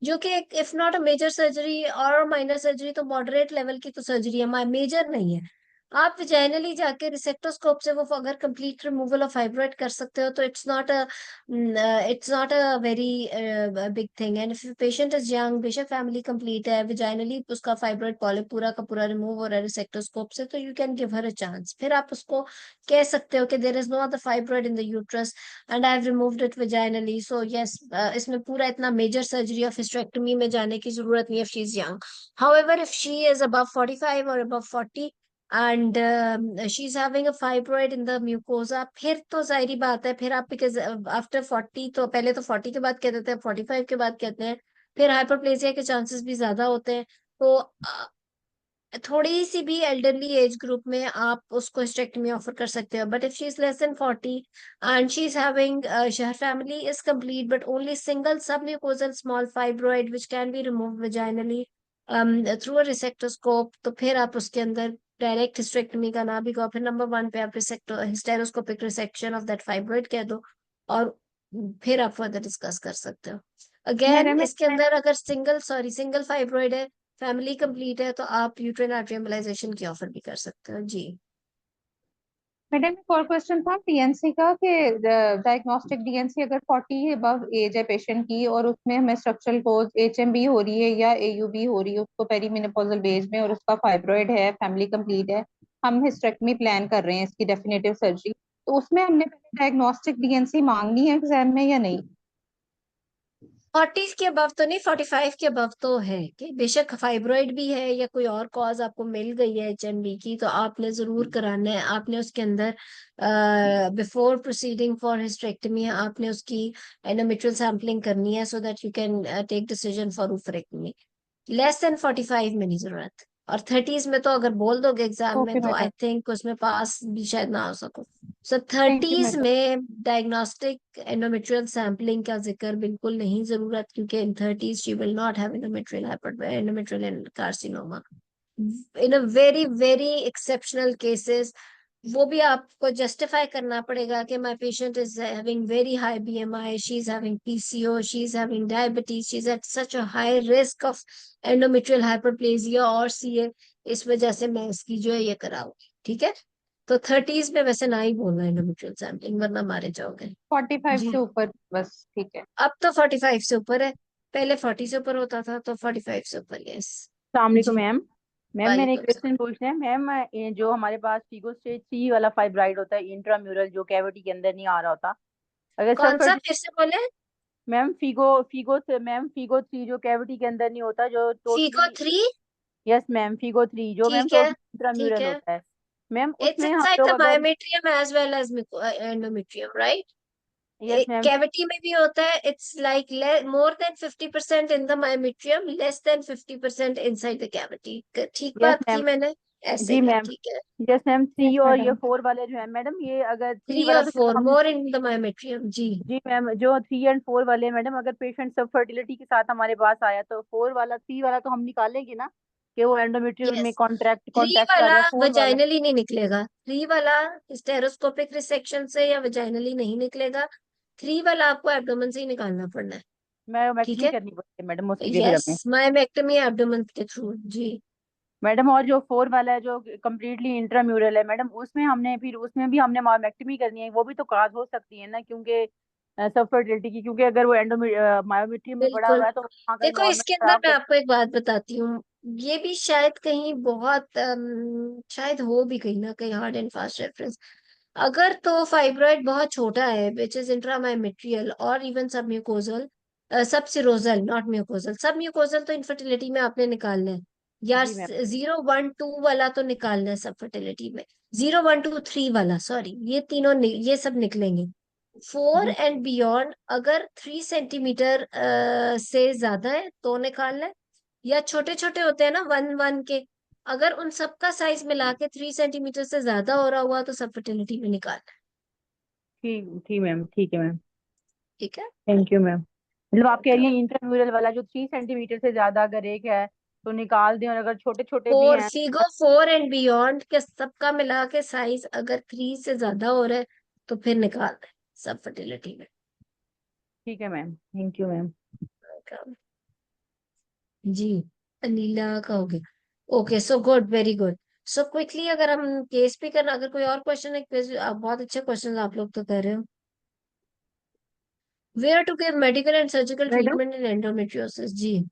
जो कि if not a major surgery और माइनर सर्जरी तो मॉडरेट लेवल की तो सर्जरी है, मेजर नहीं है। आप विजाइनली जाके रिसेक्टोस्कोप से वो अगर कंप्लीट रिमूवल ऑफ फाइब्रोइड कर सकते हो तो it's not a very big thing. And if patient is young, बेशक फैमिली कंप्लीट है, विजाइनली उसका फाइब्रोइड पॉलिप पूरा का पूरा रिमूव हो रहा है रिसेक्टोस्कोप से, तो you can give her a chance. फिर आप उसको कह सकते हो कि there is no other fibroid in the uterus and I have removed it vaginally, so yes, इसमें पूरा इतना मेजर सर्जरी ऑफ हिस्टेरेक्टोमी में जाने की जरूरत नहीं है if she is young. However, if she is above 45 or above 40 and she's having a fibroid in the mucosa, फिर तो जाहिर बात है, फिर आप because after 40, तो पहले तो 40 के बाद कह देते हैं, 45 के बाद कहते हैं, फिर हाइपरप्लेजिया के चांसेस भी ज्यादा होते हैं। तो थोड़ी सी भी एल्डरली एज ग्रुप में आप उसको हिस्टेरेक्टमी ऑफर कर सकते हो। But if she is less than 40 and she is having, her family is complete but only single submucosal small fibroid which can be removed vaginally through a resectoscope, तो फिर आप उसके अंदर डायरेक्ट हिस्टेरेक्टमी का ना भी कहो, फिर नंबर 1 पे आप hysteroscopic resection of that fibroid कह दो, और फिर आप फर्दर डिस्कस कर सकते हो। अगेन मैडम इसके अंदर अगर सिंगल फाइब्रोइड है, फैमिली कंप्लीट है, तो आप यूट्राइन आर्टरी एम्बोलाइजेशन की ऑफर भी कर सकते हो। जी मैडम एक और क्वेश्चन था डीएनसी का कि डायग्नोस्टिक डीएनसी अगर 40 अबव एज है पेशेंट की और उसमें हमें स्ट्रक्चरल कोज एचएमबी हो रही है या एयूबी हो रही है उसको पेरीमेनोपॉजल एज में और उसका फाइब्रॉइड है, फैमिली कंप्लीट है, हम हिस्टेरेक्टमी प्लान कर रहे हैं इसकी डेफिनेटिव सर्जरी, तो उसमें हमने पहले डायग्नोस्टिक डीएनसी मांगनी है एग्जाम में या नहीं? 40 के अबव तो नहीं, 45 के अबव तो है कि बेशक फाइब्रॉइड भी है या कोई और कॉज आपको मिल गई है एचएमबी की, तो आपने जरूर कराना है। आपने उसके अंदर बिफोर प्रोसीडिंग फॉर हिस्टेरेक्टमी आपने उसकी एंडोमेट्रियल सैंपलिंग करनी है so that you can take decision for oophorectomy. Less than 45 में नहीं जरूरत, और 30s में तो अगर बोल दोगे एग्जाम में ओके तो आई मैडम, थिंक उसमें पास भी शायद ना हो सको। So thank you 30s madam. में डायग्नोस्टिक एंडोमेट्रियल सैंपलिंग का जिक्र बिल्कुल नहीं जरूरत, क्योंकि इन 30s she will not have endometrial carcinoma. In a very very exceptional cases वो भी आपको जस्टिफाई करना पड़ेगा कि my patient is having very high BMI, she is having PCO, she is having diabetes, she is at such a high risk of endometrial hyperplasia और CA, इस वजह से मैं इसकी जो है ये कराऊंगी, ठीक है? तो 30s में वैसे ना ही बोलना एंडोमेट्रियल सैम्पलिंग, वरना मारे जाओगे। 45 जी से ऊपर बस, ठीक है। अब तो 45 से ऊपर है, पहले 40 से ऊपर होता था, तो 45 से ऊपर, यस। अस्सलाम जी मैम। मैम मैंने एक वालेकुम क्वेश्चन सलाम। पूछना है मैम, ये जो हमारे पास फिगो स्टेज 3 वाला फाइब्राइड होता है इंट्राम्यूरल, जो कैविटी के अंदर नहीं आ रहा होता, अगर कौन सा, सल्फर फिर से बोले? मैम फिगो फिगो से मैम फिगो 3 जो कैविटी के अंदर नहीं होता, जो फीको टोटली, 3, यस मैम फिगो 3 जो मैम ठीक है, टोटली ठीक इंट्राम्यूरल है। होता है मैम, It's उसमें हम inside लोग the अगर, myometrium as well as endometrium, right? Yes ma'am, cavity में भी होता है, it's like more than 50% in the myometrium, less than 50% inside the cavity. ठीक यस बात की मैम, मैंने, ऐसे जी ही है, मैम, ठीक है। यस मैम यस 3 और ये मैडम। 4 वाले जो है मैडम, ये अगर 3 3 वाला और तो चलो 4 हम, मोर इन द मायोमेट्रियम, जी। जी मैम जो 3 एंड 4 वाले मैडम, अगर पेशेंट सब फर्टिलिटी के साथ हमारे पास आया तो 4 वाला 3 वाला तो हम निकालेंगे ना, कि वो एंडोमेट्रियल में यस, कॉन्ट्रैक्ट 3 कॉन्टैक्ट कर वाला रहा है 4 वाला। वजाइनली नहीं निकलेगा, 3 वाला स्टेरोस्कोपिक रिसेक्शन से या वजाइनली नहीं निकलेगा, 3 वाला आपको एब्डोमेन से ही निकालना पड़ना है, मैं ठीक मैक्टमी है? करनी पड़ती है मैडम उसके लिए फिर यस, हमें, मायोमेक्टमी एब्डोमेन के थ्रू, जी। मैडम। और जो 4 वाला है जो कम्प्लीटली इंट्राम्यूरल है मैडम, उसमें हमने फिर उसमें भी हमने मायोमेक्टमी करनी है, वो भी तो काज हो सकती है ना, क्योंकि सब फर्टिलिटी की, क्योंकि अगर वो मायोमेट्री में पड़ा बिल्कुल। हुआ है तो वहाँ का देखो इन्वायरमेंट इसके अंदर खराब मैं कर, आपको एक बात बताती हूँ, ये भी शायद कहीं बहुत शायद हो भी कहीं ना कहीं हार्ड एंड फास्ट रेफरेंस। अगर तो फाइब्रॉइड बहुत छोटा है विच इज इंट्रामायोमेट्रियल और इवन सबम्यूकोजल, सब सिरोजल नॉट म्यूकोजल, सब म्यूकोजल तो इनफर्टिलिटी में आपने निकालना है यार, जी मैम 0, 1, 2 वाला तो निकालना है सब फर्टिलिटी में, 0, 1, 2, 3 वाला, सॉरी ये तीनों ये सब निकलेंगे। 4 जी एंड बियॉन्ड अगर 3 सेंटीमीटर से ज्यादा है तो निकालना है, या छोटे छोटे होते हैं ना 1, 1 के, अगर उन सबका साइज मिला के 3 सेंटीमीटर से ज्यादा हो रहा हुआ तो सब फर्टिलिटी में निकालना है। ठीक ठीक मैम, ठीक है मैम, ठीक है। Thank you ma'am. मतलब आप कह रही वेलकम। हैं इंट्राम्यूरल वाला जो 3 सेंटीमीटर से ज्यादा अगर एक है तो निकाल दें, और अगर छोटे छोटे भी फोर हैं फिगो 4 एंड बियॉन्ड के सबका मिला के साइज अगर 3 से ज्यादा हो रहा है तो फिर निकाल दें सब फर्टिलिटी में। ठीक है ma'am, thank you ma'am. Welcome. जी, अनीला का हो गया। Okay, so good, very good. So quickly अगर हम केस पे करना, अगर कोई और क्वेश्चन है, आप बहुत अच्छे क्वेश्चन आप लोग तो कर रहे हो। Where to give medical and surgical madam treatment in endometriosis? जी,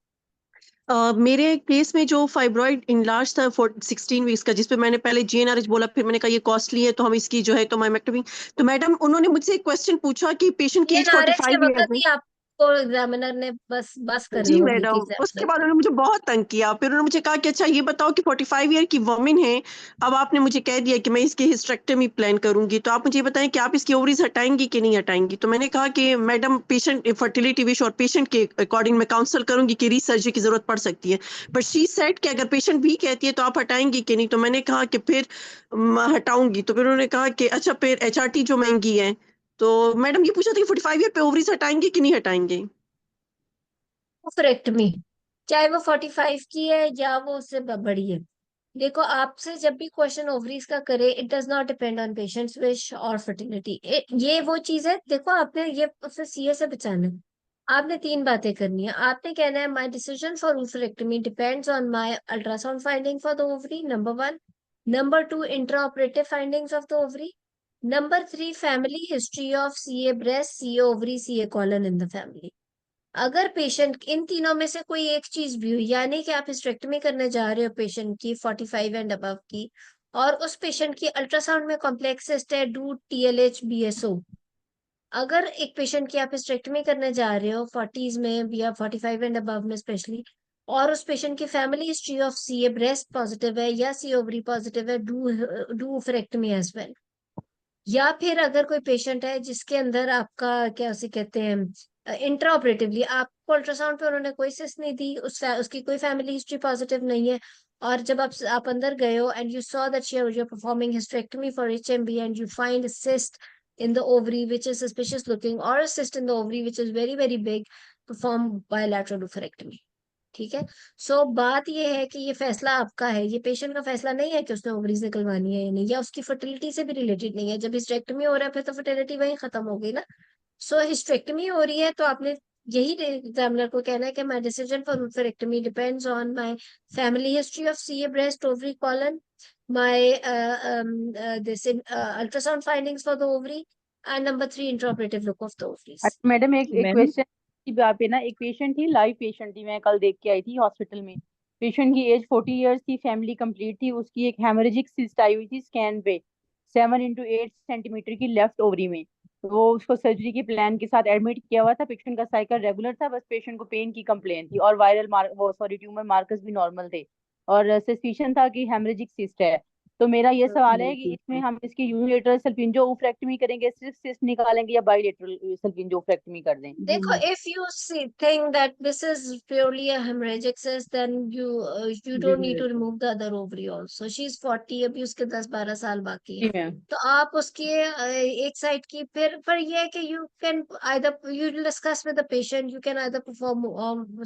मेरे केस में जो फाइब्रॉइड इनलार्ज था 16 वीक्स का, जिसपे मैंने पहले जीएनआरएच बोला, फिर मैंने कहा ये कॉस्टली है तो हम इसकी जो है तो माइमेक्टोमी, तो मैडम उन्होंने मुझसे एक क्वेश्चन पूछा कि पेशेंट की ये एज नारेज के 45 ईयर्स वक्त है। ही आपको एग्जामिनर ने बस कर जी होगी कि मैडम, एग्जाम उसके लग बाद गया। उन्होंने मुझे बहुत तंग किया, फिर उन्होंने मुझे कहा कि अच्छा ये बताओ कि 45 ईयर की वुमेन है, अब आपने मुझे कह दिया कि मैं इसकी हिस्टेरेक्टमी प्लान करूंगी, तो आप मुझे ये बताएं कि आप इसकी ओवरीज हटाएंगी कि नहीं हटाएंगी। तो मैंने कहा कि मैडम पेशेंट फर्टिलिटी विश और पेशेंट के अकॉर्डिंग मैं काउंसल करूंगी कि रीसर्जरी की जरूरत पड़ सकती है, बट शी सेड कि अगर पेशेंट भी कहती है तो आप हटाएंगी कि नहीं। तो मैंने कहा कि फिर हटाऊंगी। तो फिर उन्होंने कहा कि अच्छा फिर एचआरटी जो महंगी है, तो मैडम ये पूछा था कि 45 ईयर पे ओवरीज हटाएंगे कि नहीं हटाएंगे। ओफरेक्टमी, चाहे वो 45 की है या वो उससे बड़ी है। देखो, आपसे जब भी क्वेश्चन ओवरीज का करे, it does not depend on patients wish और फर्टिलिटी। ये वो चीज है, देखो आपने ये उससे सीए से बचाना है। आपने 3 बातें करनी है। आपने कहना है my decision for oophorectomy depends on my ultrasound finding for the ovary, number 1। Number 2, intra operative findings of the ovary. Number 3, family history of CA breast, CA ovary, CA colon in the family. अगर patient इन तीनों में से कोई एक चीज भी हुई, यानी कि आप हिस्टेरेक्टमी करने जा रहे हो पेशेंट की 45 एंड अबव की, और उस पेशेंट की अल्ट्रासाउंड में कॉम्प्लेक्स सिस्ट है डू टीएलएच बीएसओ, अगर एक पेशेंट की आप हिस्टेरेक्टमी करने जा रहे हो 40s में या 45 एंड अबव में स्पेशली, और उस पेशेंट की family history of CA breast positive है या सी ओवरी पॉजिटिव है, डू ओफरेक्टमी एज वेल। या फिर अगर कोई पेशेंट है जिसके अंदर आपका क्या उसे कहते हैं इंट्रा ऑपरेटिवली आपको अल्ट्रासाउंड पे उन्होंने कोई सिस्ट नहीं दी, उसकी कोई फैमिली हिस्ट्री पॉजिटिव नहीं है, और जब आप अंदर गए हो and you saw that you are performing hysterectomy for HMB and you find a cyst in the ovary which is suspicious looking, or a cyst in the ovary which is very very big, perform bilateral oophorectomy। ठीक है। सो बात ये है कि ये फैसला आपका है, ये पेशेंट का फैसला नहीं है कि उसने ओवरीज निकलवानी है या नहीं, या उसकी फर्टिलिटी से भी रिलेटेड नहीं है। जब हिस्टेरेक्टमी हो रहा है फिर तो फर्टिलिटी वहीं खत्म हो गई ना। सो हिस्टेरेक्टमी हो रही है तो आपने यही एग्जामिनर को कहना है कि my decision for oophorectomy depends on my family history of CA breast ovary colon, my this ultrasound findings for the ovary, and number 3, intraoperative look of the ovaries. अच्छा मैडम, एक एक मैम क्वेश्चन की बात पे ना, एक patient थी, live patient थी, मैं कल देख के आई थी हॉस्पिटल में। पेशेंट की एज 40 ईयर्स थी, फैमिली कंप्लीट थी, उसकी एक हेमरेजिक सिस्ट आई हुई थी स्कैन पे 7 × 8 सेंटीमीटर की लेफ्ट ओवरी में। तो वो उसको सर्जरी के प्लान के साथ एडमिट किया हुआ था। पेशेंट का साइकिल रेगुलर था, बस पेशेंट को पेन की कंप्लेन थी, और वायरल मार्क वो सॉरी ट्यूमर मार्कर्स भी नॉर्मल थे, और सस्पिशन था कि हेमरेजिक सिस्ट है। तो मेरा ये सवाल है कि इसमें हम इसकी यूनिलेटरल सल्फिंजो ओफ्रेक्टमी करेंगे, सिर्फ सिस्ट निकालेंगे, या बाइलेटरल सल्फिंजो ओफ्रेक्टमी कर दें? देखो, if you think that this is purely a hemorrhagic cyst, then you don't need to remove the other ovary also. She's 40, अभी उसके 10-12 साल बाकी है, जी मैम। तो आप उसकी एक साइड की फिर पर ये है कि you can either you discuss with the patient, you can either perform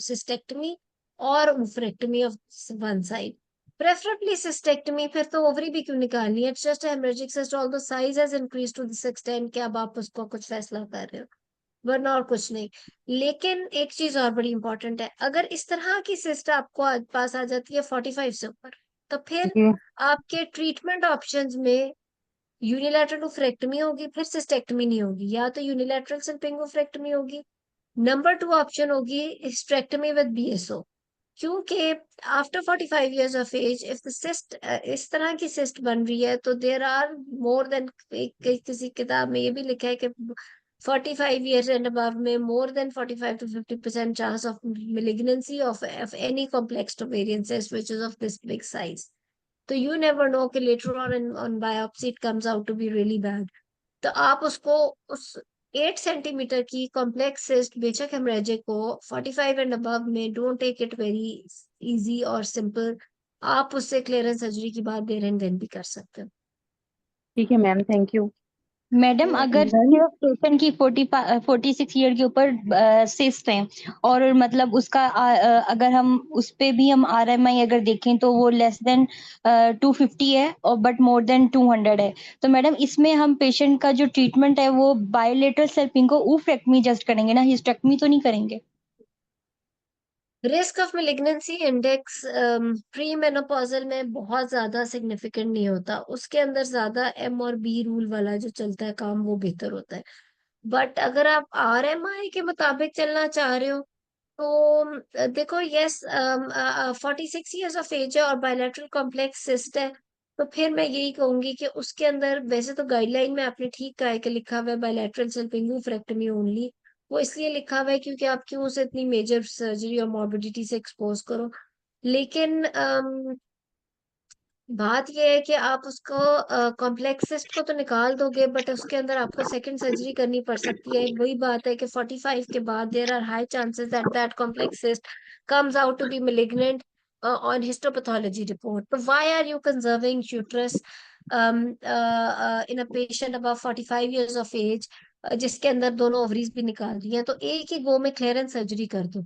cystectomy or oophorectomy of one side. Preferably cystectomy, फिर तो ओवरी भी क्यों निकालनी है? It's just a hemorrhagic cyst, although size has increased to this extent कि अब आप उसको कुछ फैसला कर रहे हो, वरना और कुछ नहीं। लेकिन एक चीज और बड़ी इंपॉर्टेंट है, अगर इस तरह की सिस्ट आपको पास आ जाती है 45 से ऊपर, तो फिर जी आपके ट्रीटमेंट ऑप्शंस में यूनिलैटरल ओफ्रेक्टमी होगी, फिर सिस्टेक्टमी नहीं होगी, या तो यूनिलैटरल सिम्पिंगोफ्रेक्टमी होगी, नंबर 2 ऑप्शन होगी हिस्टेरेक्टमी विद बीएसओ। क्योंकि after 45 years of age if the cyst इस तरह की सिस्ट बन रही है, तो देर आर मोर देन, किसी किताब में ये भी लिखा है कि 45 years and above में more than 45 to 50% chance of malignancy of any complex ovarian cyst which is of this big size. तो you never know कि later on biopsy it comes out to be really bad. तो आप उसको उस 8 centimetre की complex cyst बेशक haemorrhagic हो 45 and above में don't take it very easy और सिंपल. आप उससे क्लियरेंस सर्जरी की बात देर एंड देन भी कर सकते हो. ठीक है मैम, थैंक यू. मैडम अगर सिर्फ पेशेंट की 46 ईयर के ऊपर सिस्ट है और मतलब उसका अगर हम उस पे भी हम RMI अगर देखें तो वो लेस देन 250 है और बट मोर देन 200 है, तो मैडम इसमें हम पेशेंट का जो ट्रीटमेंट है वो बायोलेटरल सेल्पिंग को ऊफ्रेक्टमी जस्ट करेंगे ना, हिस्टेक्टमी तो नहीं करेंगे? Risk of malignancy index pre menopausal में बहुत ज्यादा सिग्निफिकेंट नहीं होता. उसके अंदर ज्यादा M और B रूल वाला जो चलता है काम वो बेहतर होता है. बट अगर आप RMI के मुताबिक चलना चाह रहे हो तो देखो यस 46 ईयर्स ऑफ एज है और बायलैटरल कॉम्प्लेक्स सिस्ट है, तो फिर मैं यही कहूंगी कि उसके अंदर वैसे तो गाइडलाइन में आपने ठीक कहा है कि लिखा हुआ है बायलैटरल सल्पिंगोफ्रेक्टमी ओनली. वो इसलिए लिखा हुआ है क्योंकि आप क्यों उसे इतनी मेजर सर्जरी और मॉर्बिडिटी से एक्सपोज करो. लेकिन बात यह है कि आप उसको कॉम्प्लेक्स सिस्ट को तो निकाल दोगे बट उसके अंदर आपको सेकंड सर्जरी करनी पड़ सकती है. वही बात है कि 45 के बाद there are high chances that that complex cyst comes out to be malignant on histopathology report. So why are you conserving uterus in a patient above 45 years of age जिसके अंदर दोनों ओवरीज भी निकाल दी हैं, तो एक ही गो में क्लियरेंस सर्जरी कर दो.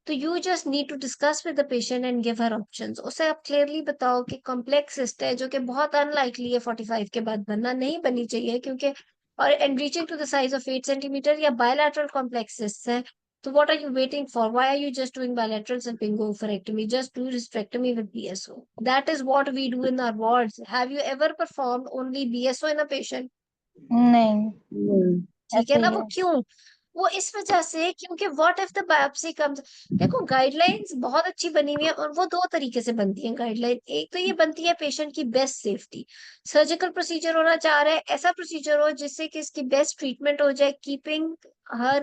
तो you just need to discuss with the patient and give her options. उसे आप क्लियरली बताओ कि कॉम्प्लेक्स सिस्ट है जो कि बहुत अनलाइकली है 45 के बाद बनना, नहीं बनी चाहिए क्योंकि और and reaching to the size of 8 centimetre या बायलैटरल कॉम्प्लेक्स सिस्ट है. So what are you waiting for? Why are you just doing bilateral salpingo-oophorectomy? Just do hysterectomy with BSO. That is what we do in our wards. Have you ever performed only BSO in a patient? नहीं, ठीक है ऐसे ना. ही वो है. क्यों? वो इस वजह से क्योंकि what if the biopsy comes. देखो गाइडलाइंस बहुत अच्छी बनी हुई है और वो दो तरीके से बनती है गाइडलाइन. एक तो ये बनती है पेशेंट की बेस्ट सेफ्टी. सर्जिकल प्रोसीजर होना चाह रहे हैं, ऐसा प्रोसीजर हो जिससे कि इसकी बेस्ट ट्रीटमेंट हो जाए, keeping her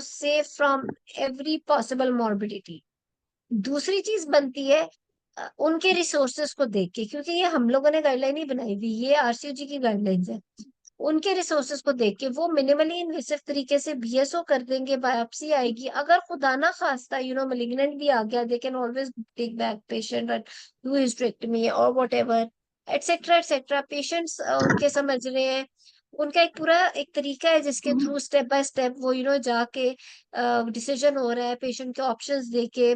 safe from every possible morbidity. दूसरी चीज बनती है उनके रिसोर्सेस को देख के, क्योंकि ये हम लोगों ने गाइडलाइन नहीं बनाई हुई, ये RCOG की गाइडलाइंस है. उनके रिसोर्सेस को देख के वो मिनिमली इन्वेसिव तरीके से BSO कर देंगे, बायोप्सी आएगी. अगर खुदा ना खास्ता मेलिग्नेंट भी आ गया, they can always take back patient and do hysterectomy और व्हाटएवर एटसेट्रा एटसेट्रा. पेशेंट्स उनके समझ रहे हैं, उनका एक पूरा एक तरीका है जिसके थ्रू स्टेप बाय स्टेप वो जाके डिसीजन हो रहा है पेशेंट के ऑप्शंस देके.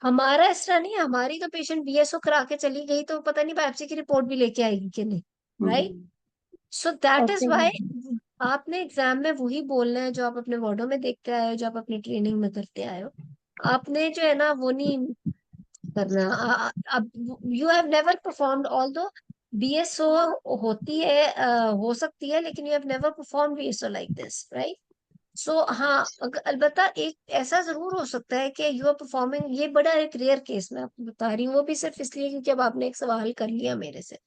हमारा इस तरह नहीं है. हमारी तो पेशेंट BSO करा के चली गई तो पता नहीं बायोप्सी की रिपोर्ट भी लेके आएगी कि नहीं, राइट? सो दैट इज ऐसे ही वाई है. आपने एग्जाम में वही बोलना है जो आप अपने वार्डों में देखते आए हो, जो आप अपनी ट्रेनिंग में करते आए हो. आपने जो है ना वो नहीं करना. अब you have never performed although BSO होती है हो सकती है, लेकिन you have never perform BSO like this, right? So हाँ अलबत्ता एक ऐसा जरूर हो सकता है कि यू आर परफॉर्मिंग, ये बड़ा एक रेयर केस मैं आपको बता रही हूँ, वो भी सिर्फ इसलिए क्योंकि अब आपने एक सवाल कर लिया मेरे से.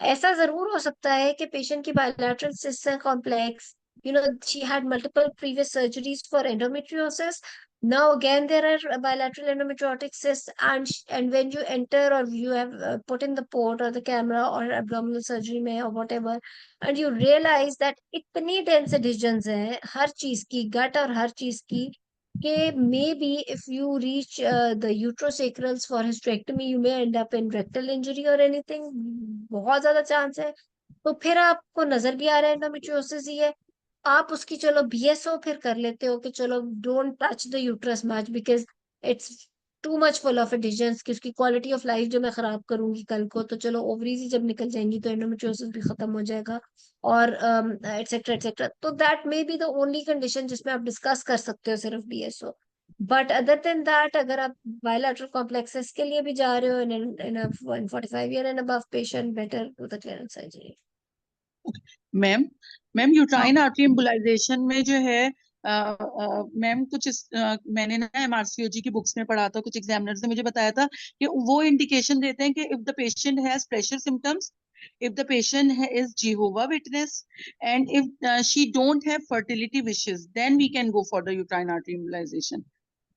ऐसा जरूर हो सकता है कि पेशेंट की बायलैटरल सिस्ट है complex, she had multiple previous surgeries for endometriosis. Now again there are bilateral endometriotic cysts, and when you enter or you have put in the port or the camera or abdominal surgery में or whatever, and you realize that इतनी dense adhesions है हर चीज की, गट और हर चीज की, कि maybe if you reach the uterosacrals for hysterectomy you may end up in rectal injury or anything. बहुत ज्यादा चांस है. तो फिर आपको नजर भी आ रहा है एंडोमेट्रियोसिस ही है, आप उसकी चलो BSO फिर कर लेते हो कि चलो don't touch the uterus much because it's too much full of adhesions कि उसकी क्वालिटी ऑफ लाइफ जो मैं खराब करूंगी कल को, तो चलो ओवरीज ही जब निकल जाएंगी तो एंडोमेट्रियोसिस भी खत्म हो जाएगा और एटसेट्रा एटसेट्रा. तो that may be the only condition जिसमें आप डिस्कस कर सकते हो सिर्फ BSO. But other than that अगर आप बायलैटरल कॉम्प्लेक्सेस के लिए भी जा रहे हो in 45 year and above patient, better to the clearance surgery. Ma'am uterine artery embolisation में जो है मैम मैंने ना MRCOG की बुक्स में पढ़ा था, कुछ एग्जामिनर्स ने मुझे बताया था कि वो इंडिकेशन देते हैं कि if the patient has pressure symptoms if the patient is Jehovah Witness, and if she don't have fertility wishes, then we can go for the uterine artery embolization.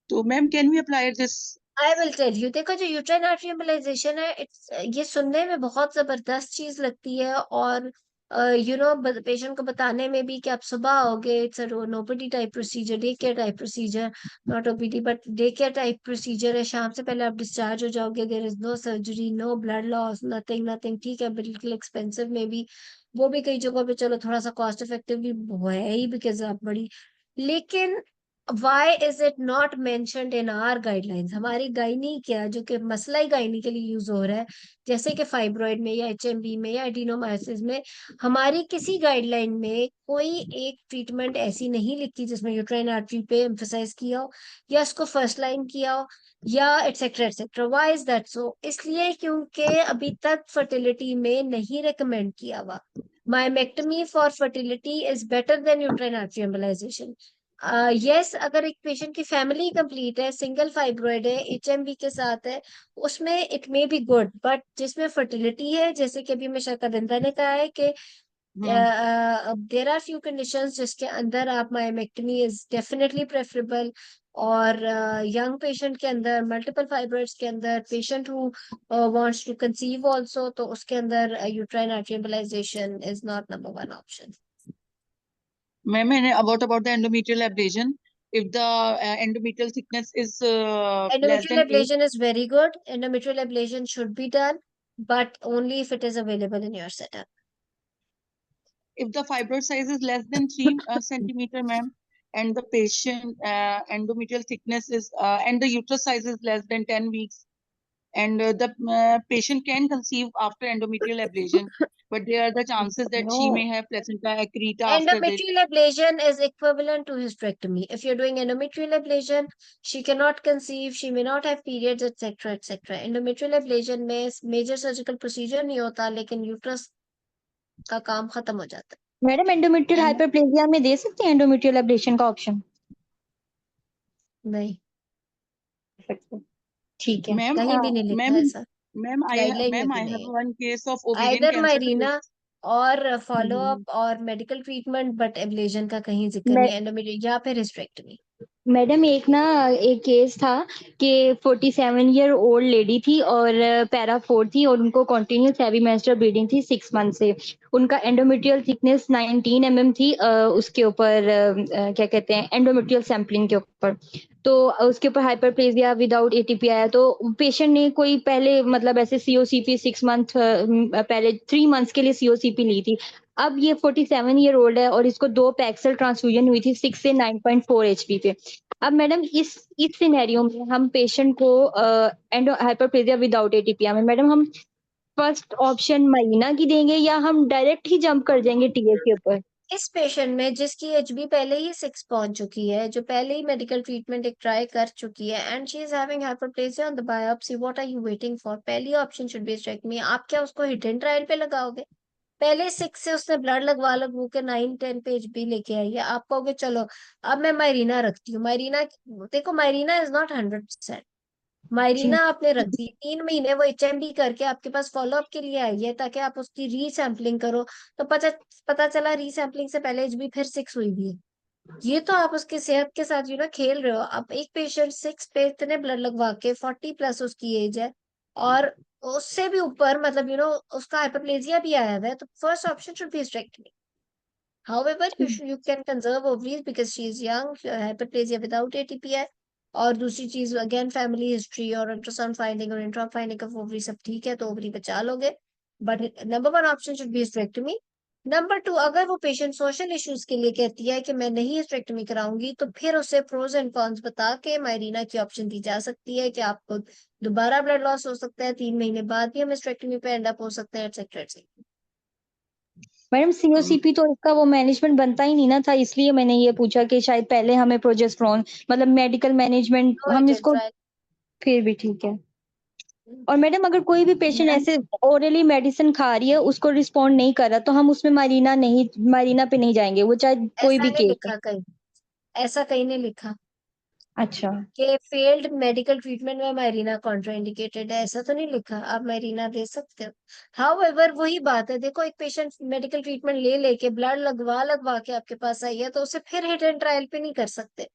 So, ma'am, can we apply this? I will tell you, देखो जो uterine artery embolisation है, it's ये सुनने में बहुत जबरदस्त चीज लगती है, और पेशेंट को बताने में भी कि आप सुबह आओगे, it's a no OPD type procedure, day care type procedure, not OPD but day care type procedure है, शाम से पहले आप डिस्चार्ज हो जाओगे, there is no surgery, no blood loss, nothing nothing, ठीक है, बिल्कुल एक्सपेंसिव में भी, वो भी कई जगहों पे चलो थोड़ा सा कॉस्ट इफेक्टिव भी है ही, बिकॉज आप बड़ी, लेकिन why is it not mentioned in our guidelines? हमारी गायनी क्या, जो कि मसला ही गायनी के लिए यूज हो रहा है, जैसे कि फाइब्रॉइड में या एचएमबी में या एडिनोमायोसिस में, हमारी किसी गाइडलाइन में कोई एक ट्रीटमेंट ऐसी नहीं लिखी जिसमें यूट्राइन आर्टरी पे एम्फसाइज किया हो या उसको फर्स्ट लाइन किया हो या etcetera etcetera. Why is that so? इसलिए क्योंकि अभी तक फर्टिलिटी में नहीं रिकमेंड किया हुआ। Myomectomy for fertility is better than uterine artery embolisation. Yes, अगर एक पेशेंट की फैमिली कंप्लीट है, सिंगल फाइब्रॉइड है, एचएमबी के साथ है, उसमें it may be good, but जिसमें फर्टिलिटी है, जैसे कि अभी मैं शकरिंदा ने कहा है कि देर आर फ्यू कंडीशंस जिसके अंदर आप मायोमेक्टमी इज डेफिनेटली प्रेफरेबल, और यंग पेशेंट के अंदर, मल्टीपल फाइब्रॉइड्स के अंदर, patient who wants to conceive also, तो उसके अंदर uterine artery embolisation is not number 1 option. Ma'am, and what about the endometrial ablation? If the endometrial thickness is less Endometrial than 8, ablation is very good. Endometrial ablation should be done, but only if it is available in your setup. if the fibroid size is less than 3 centimeter, ma'am, and the patient endometrial thickness is and the uterus size is less than 10 weeks, and the patient can conceive after endometrial ablation, but there are the chances that she may have placenta accreta after that. Endometrial ablation is equivalent to hysterectomy. If you're doing endometrial ablation, she cannot conceive, she may not have periods, etc., etc. Endometrial ablation में major surgical procedure नहीं होता, लेकिन uterus का काम खत्म हो जाता है। मैडम एंडोमेट्रियल And- हाइपरप्लेजिया में दे सकते हैं एंडोमेट्रियल एब्लेशन का ऑप्शन? नहीं, ठीक है। Ma'am, कहीं भी नहीं लिखा है ऐसा, ma'am, गाइडलाइन में भी I नहीं have है। one case of ovarian either cancer. मायरीना और फॉलो अप और मेडिकल ट्रीटमेंट, बट एब्लेशन का कहीं जिक्र नहीं है, एंडोमेट्रियल या फिर हिस्टेरेक्टमी। मैडम एक केस था कि 47 ईयर ओल्ड लेडी थी और पैरा 4 थी और उनको कॉन्टिन्यूस हैवी मेंस्ट्रुअल ब्लीडिंग थी 6 मंथ से। उनका एंडोमेट्रियल थिकनेस 19 mm थी, उसके ऊपर क्या कहते हैं एंडोमेट्रियल सैंपलिंग के ऊपर, तो उसके ऊपर हाइपरप्लेजिया विदाउट एटीपी आया। तो पेशेंट ने कोई पहले मतलब ऐसे सीओसीपी 6 मंथ पहले 3 मंथ्स के लिए सीओसीपी ली थी। अब ये 47 ईयर ओल्ड है और इसको 2 पैक्सल ट्रांसफ्यूजन हुई थी 6 से 9.4 HP पे। अब मैडम इस सिनेरियो में हम पेशेंट को हाइपरप्लेजिया विदाउट एटीपीआ में मैडम हम फर्स्ट ऑप्शन महीना की देंगे या हम डायरेक्ट ही जंप कर जाएंगे टीए के ऊपर? इस पेशेंट में जिसकी एचबी पहले ही 6 पहुंच चुकी है, जो पहले ही मेडिकल ट्रीटमेंट एक ट्राई कर चुकी है, and she is having hyperplasia on the biopsy, what are you waiting for? पहली ऑप्शन शुड बी हिस्टेरेक्टमी। आप क्या उसको हिडन ट्रायल पे लगाओगे? पहले 6 से उसने ब्लड लगवा के 9-10 पे एचबी लेके आई है, आप कहोगे चलो अब मैं मायरीना रखती हूँ। मायरीना, देखो मायरीना इज नॉट 100%। मायरीना आपने रख दी, 3 महीने वो एचएमबी करके आपके पास फॉलोअप के लिए आई है ताकि आप उसकी रीसैम्पलिंग करो, तो पता चला रीसैम्पलिंग से पहले एचबी फिर 6 हुई भी है। ये तो आप उसकी सेहत के साथ खेल रहे हो। अब एक पेशेंट 6 पे इतने ब्लड लगवा के 40+ उसकी एज है और उससे भी ऊपर मतलब उसका हाइपरप्लेजिया भी आया हुआ है, तो first option should be hysterectomy. However, you can conserve ovaries because she is young, hyperplasia without ATPI, और दूसरी चीज अगेन फैमिली हिस्ट्री और अल्ट्रासाउंड फाइंडिंग और इंट्रा फाइंडिंग ऑफ ओवरी सब ठीक है तो ओवरी बचा लोगे, but number 1 option should be hysterectomy. Number 2, अगर वो पेशेंट सोशल इश्यूज के लिए कहती है कि मैं नहीं हिस्टेरेक्टमी कराऊंगी, तो फिर उसे प्रोज एंड कॉन्स बता के मायरीना की ऑप्शन दी जा सकती है कि आपको दोबारा ब्लड लॉस हो सकता है, 3 महीने बाद भी हम हिस्टेरेक्टमी पे एंड अप हो सकते हैं, एटसेट्रा एटसेट्रा। मैडम सीओसीपी तो इसका वो मैनेजमेंट बनता ही नहीं ना था, इसलिए मैंने ये पूछा कि शायद पहले हमें प्रोजेस्टेरोन मतलब मेडिकल मैनेजमेंट हम इसको फिर भी ठीक है। और मैडम अगर कोई भी पेशेंट ऐसे ओरली मेडिसिन खा रही है उसको रिस्पॉन्ड नहीं कर रहा तो हम उसमें मायरीना पे नहीं जाएंगे, वो चाहे कोई भी केस लिखा कहीं, ऐसा कहीं नहीं लिखा। अच्छा, कि फेल्ड मेडिकल ट्रीटमेंट में मायरीना कॉन्ट्राइंडिकेटेड है, ऐसा तो नहीं लिखा, आप मायरीना दे सकते हो। हाउएवर वही बात है, देखो एक पेशेंट मेडिकल ट्रीटमेंट ले लेके ब्लड लगवा लगवा के आपके पास आई है तो उसे फिर हिट एंड ट्रायल पे नहीं कर सकते।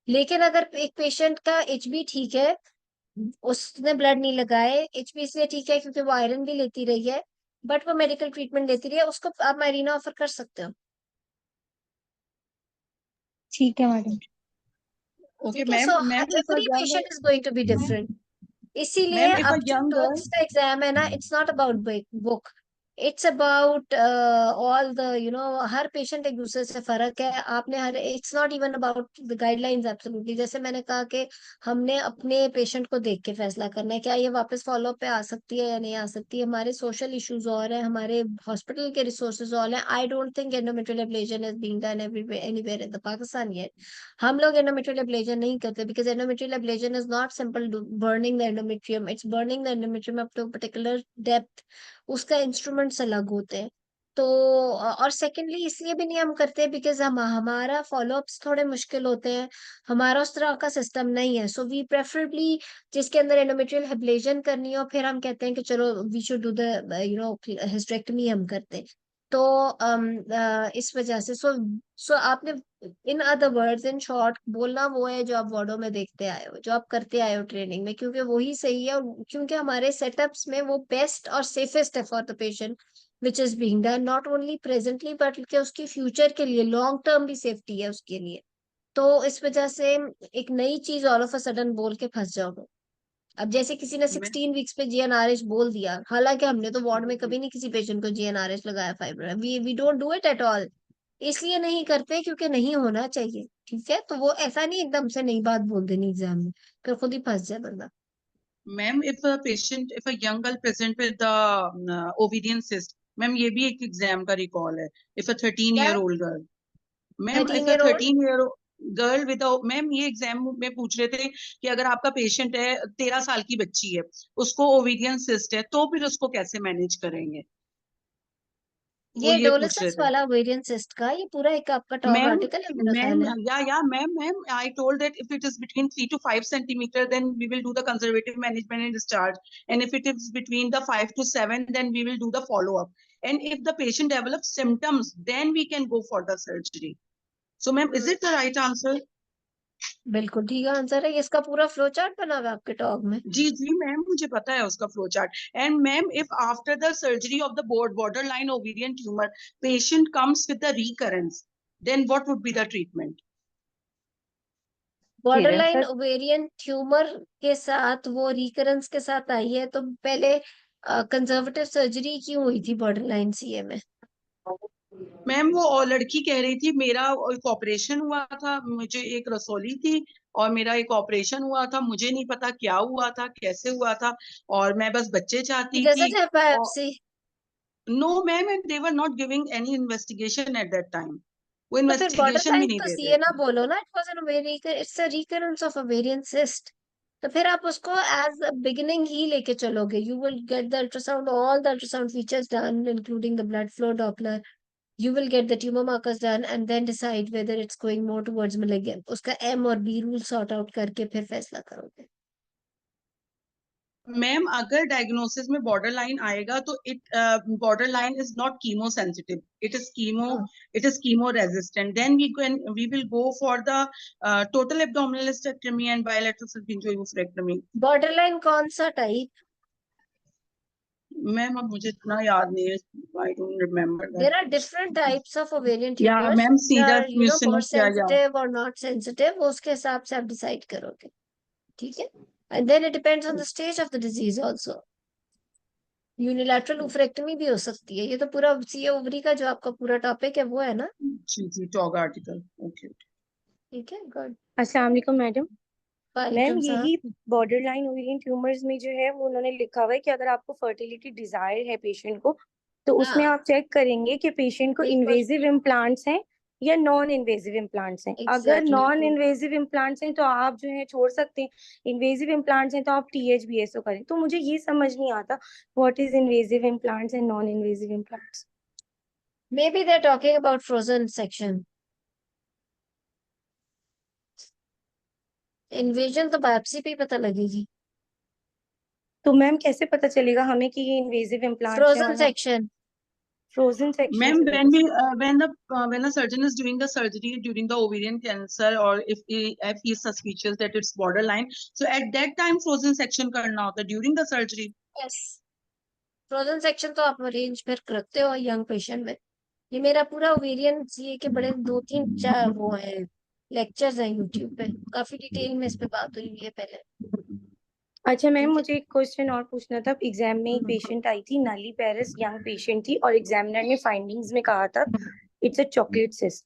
लेकिन अगर एक पेशेंट का एचबी ठीक है, उसने ब्लड नहीं लगाए, एचबी इसलिए ठीक है क्योंकि वो आयरन भी लेती रही है, बट वो मेडिकल ट्रीटमेंट लेती रही है, उसको आप मायरीना ऑफर कर सकते हो। ठीक है मैडम। Okay, ठीक है, ma'am, so ma'am, if a every young, patient is going to be different. इसीलिए ma'am, if a अब जो young girl, टॉप्स का एग्जाम है ना, it's not about book, it's about all the हर पेशेंट एक दूसरे से फर्क है। आपने हर it's not even about the guidelines absolutely. जैसे मैंने कहा कि हमने अपने पेशेंट को देख के फैसला करना है, क्या ये वापस फॉलोअप पे आ सकती है या नहीं आ सकती है। हमारे सोशल इश्यूज और है, हमारे हॉस्पिटल के रिसोर्सेज और हैं। I don't think endometrial ablation is being done anywhere in the Pakistan yet. हम लोग एंडोमेट्रियल एब्लेशन नहीं करते because endometrial ablation is not simple burning the endometrium, it's burning the endometrium up to particular depth. उसका instruments अलग होते हैं। तो और सेकेंडली इसलिए भी नहीं हम करते बिकॉज हमारा फॉलोअप्स थोड़े मुश्किल होते हैं, हमारा उस तरह का सिस्टम नहीं है। सो वी प्रेफरेबली जिसके अंदर एंडोमेट्रियल एब्लेशन करनी हो, फिर हम कहते हैं कि चलो we should do the hysterectomy हम करते हैं। तो इस वजह से सो आपने in other words in short बोलना वो है जो आप वार्डों में देखते आए हो, जो आप करते आए हो ट्रेनिंग में, क्योंकि वही सही है और क्योंकि हमारे सेटअप्स में वो बेस्ट और सेफेस्ट है for the patient which is being done not only presently but कि उसकी फ्यूचर के लिए लॉन्ग टर्म भी सेफ्टी है उसके लिए। तो इस वजह से एक नई चीज ऑल ऑफ अ सडन बोल के फंस जाओगे। अब जैसे किसी ने ma'am, 16 वीक्स पे जीएनआरएच बोल दिया, हालांकि हमने तो वार्ड में कभी नहीं किसी पेशेंट को जीएनआरएच लगाया fibro, we don't do it at all. इसलिए नहीं करते क्योंकि नहीं होना चाहिए। ठीक है, तो वो ऐसा नहीं एकदम से नई बात बोल देनी एग्जाम में, फिर खुद ही फंस जाए बंदा। ma'am, if a young girl present with the ovarian cyst, ma'am, ये भी एक एग्जाम का रिकॉल है। If a 13 क्या year old girl, ma'am, if a 13 year old? 13 year girl with ma'am ये एग्जाम में पूछ रहे थे कि अगर आपका पेशेंट है 13 साल की बच्ची है, उसको ओवेरियन सिस्ट है, तो फिर उसको कैसे मैनेज करेंगे, वो ये ये पूछ रहे डोलोसिस थे। वाला वेरिएंट सिस्ट का ये पूरा एक आपका टॉप मैम, आर्टिकल है मेरा मैम, ख्याल है। ma'am, I told that if it is between 3 to 5 centimeter, then we will do the conservative management and discharge. And if it is between the 5 to 7, then we will do the follow up. And if the patient develops symptoms, then we can go for the surgery. So, ma'am, is it the right answer? बिल्कुल ठीक answer है, इसका पूरा flow chart बना हुआ है आपके talk में। जी जी मैम, मुझे पता है उसका flow chart. And ma'am, if after the surgery of the borderline ovarian tumour patient comes with the recurrence, then what would be the treatment? Border फिर लाइन सर ओवेरियन ट्यूमर के साथ वो recurrence के साथ आई है, तो पहले conservative surgery क्यों हुई थी बॉर्डर लाइन सीए में? मैम, वो और लड़की कह रही थी मेरा एक ऑपरेशन हुआ था, मुझे एक रसोली थी और मेरा एक ऑपरेशन हुआ था, मुझे नहीं पता क्या हुआ था, कैसे हुआ था, और मैं बस बच्चे चाहती डज थी। इट हैव और biopsy? No ma'am, and they were not giving any investigation at that time, वो तो फिर बॉर्डर इन्वेस्टिगेशन भी लाइन नहीं तो दे रहे सीए ना थे। बोलो ना, it was an ovarian, it's a recurrence of ovarian cyst. तो फिर आप उसको एज अ बिगिनिंग ही लेके चलोगे। You will get the ultrasound, all the ultrasound features done including the blood flow Doppler, you will get the tumor markers done and then decide whether it's going more towards malignant। उसका M और B rule sort out करके फिर फैसला करोगे। Ma'am, अगर diagnosis में border line आएगा तो border line is not chemo sensitive, हाँ, it is chemo resistant, then we will go for the total abdominal hysterectomy and bilateral salpingo oophorectomy. Border line कौन सा टाइप? मैम, अब मुझे इतना याद नहीं है, I don't remember There that. are different types of ovarian या tumors मैम, which सीधा are more म्यूसिनस, या sensitive or not sensitive, वो उसके हिसाब से आप डिसाइड करोगे। ठीक है, and then it depends on the stage of the disease also। Unilateral oophorectomy भी हो सकती है। ये तो पूरा सीए ओवरी का जो आपका पूरा टॉपिक है वो है ना। जी जी, टॉग आर्टिकल, ओके। ठीक है, गुड। अस्सलाम वालेकुम मैडम। मैम, वालेकुम सलाम। यही बॉर्डर लाइन ओवेरियन ट्यूमर्स में जो है वो उन्होंने लिखा हुआ है कि अगर आपको फर्टिलिटी डिजायर है पेशेंट को, तो उसमें हाँ, आप चेक करेंगे कि पेशेंट को बिल्कुल इन्वेजिव इम्प्लांट्स हैं या नॉन इन्वेजिव इम्प्लांट्स हैं। अगर एग्जैक्टली। नॉन इन्वेजिव इम्प्लांट्स हैं तो आप जो है छोड़ सकते हैं, इन्वेजिव इम्प्लांट्स हैं तो आप THBSO करें। तो मुझे ये समझ नहीं आता what is invasive implants and non invasive implants. Maybe they are talking about frozen section. Invasion तो बायोप्सी पे ही पता लगेगी। तो मैम कैसे पता चलेगा हमें कि ये इन्वेजिव इम्प्लांट्स हैं फ्रोजन और हम सेक्शन। फ्रोजन सेक्शन Ma'am, से when पता we when a surgeon is doing the surgery during the ovarian cancer, or if he is suspicious that it's borderline, so at that time frozen section करना होता है during the surgery. Yes, frozen section तो आप arrange फिर करते हो young patient में। ये मेरा पूरा ओवेरियन सीए के बड़े 2-3 वो है लेक्चर्स हैं यूट्यूब पे, काफी डिटेल में इस पे बात हुई है पहले। अच्छा मैम, ठीक है। मुझे एक क्वेश्चन और पूछना था। एग्जाम में एक पेशेंट आई थी, नली पेरिस, यंग पेशेंट थी, और एग्जामिनर ने फाइंडिंग्स में कहा था इट्स अ चॉकलेट सिस्ट।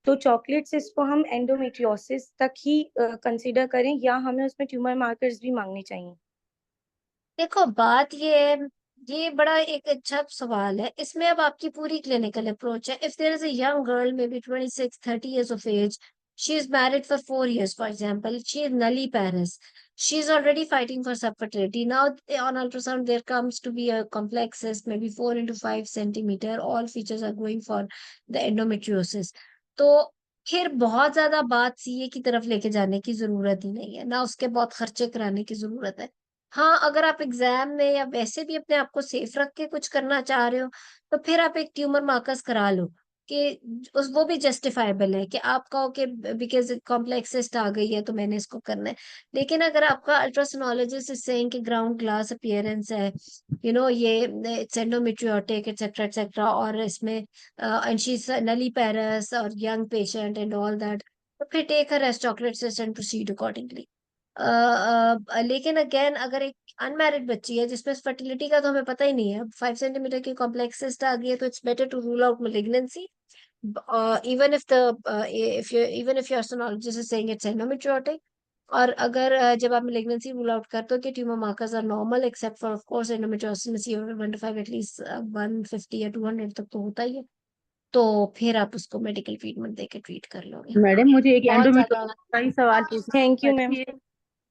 तो चॉकलेट सिस्ट को हम एंडोमेट्रियोसिस तक ही कंसीडर करें या हमें उसमें ट्यूमर मार्कर्स भी मांगने चाहिए? देखो बात ये है, ये बड़ा एक अच्छा सवाल है। इसमें अब आपकी पूरी क्लिनिकल अप्रोच है। If there is a young girl maybe 26-30 years of age, she is married for 4 years, for example, she is nulliparous, she is already fighting for subfertility. Now on ultrasound there comes to be a complex cyst, maybe 4 into 5 centimeter, all features are going for the endometriosis। तो फिर बहुत ज्यादा बात CA की तरफ लेके जाने की जरूरत ही नहीं है, ना उसके बहुत खर्चे कराने की जरूरत है। हाँ, अगर आप एग्जाम में या वैसे भी अपने आप को सेफ रख के कुछ करना चाह रहे हो, तो फिर आप एक ट्यूमर मार्कर्स करा लो कि उस वो भी जस्टिफाइबल है कि आप कहो कि बिकॉज कॉम्प्लेक्स सिस्ट आ गई है तो मैंने इसको करना है। लेकिन अगर आपका अल्ट्रासोनोलॉजिस्ट इज सेइंग कि ग्राउंड ग्लास अपीयरेंस है, ये इट्स एंडोमेट्रियोटिक एक्सेट्रा एक्सेट्रा, और इसमें एंड शी इज नलीपेरस और young patient and all that, तो फिर take her age chocolate cyst and proceed accordingly. लेकिन अगेन अगर एक अनमैरिड बच्ची है जिसमें फर्टिलिटी का तो हमें पता ही नहीं है, 5 सेंटीमीटर की कॉम्प्लेक्स सिस्ट आ गई है, तो it's better to rule out malignancy, even if your sonologist is saying it's endometriotic। और अगर जब आप malignancy रूल आउट करते हो कि tumour markers are normal except for of course endometriosis में CO 1 to 5 एटलीस्ट 150 या 200 तक तो होता ही है, तो फिर आप उसको मेडिकल ट्रीटमेंट देके ट्रीट कर लोगे। मैडम मुझे एक बहुत ज्यादा एंडोमेट्रोसिस का ही सवाल पूछना थैंक यू मैडम मैम। ये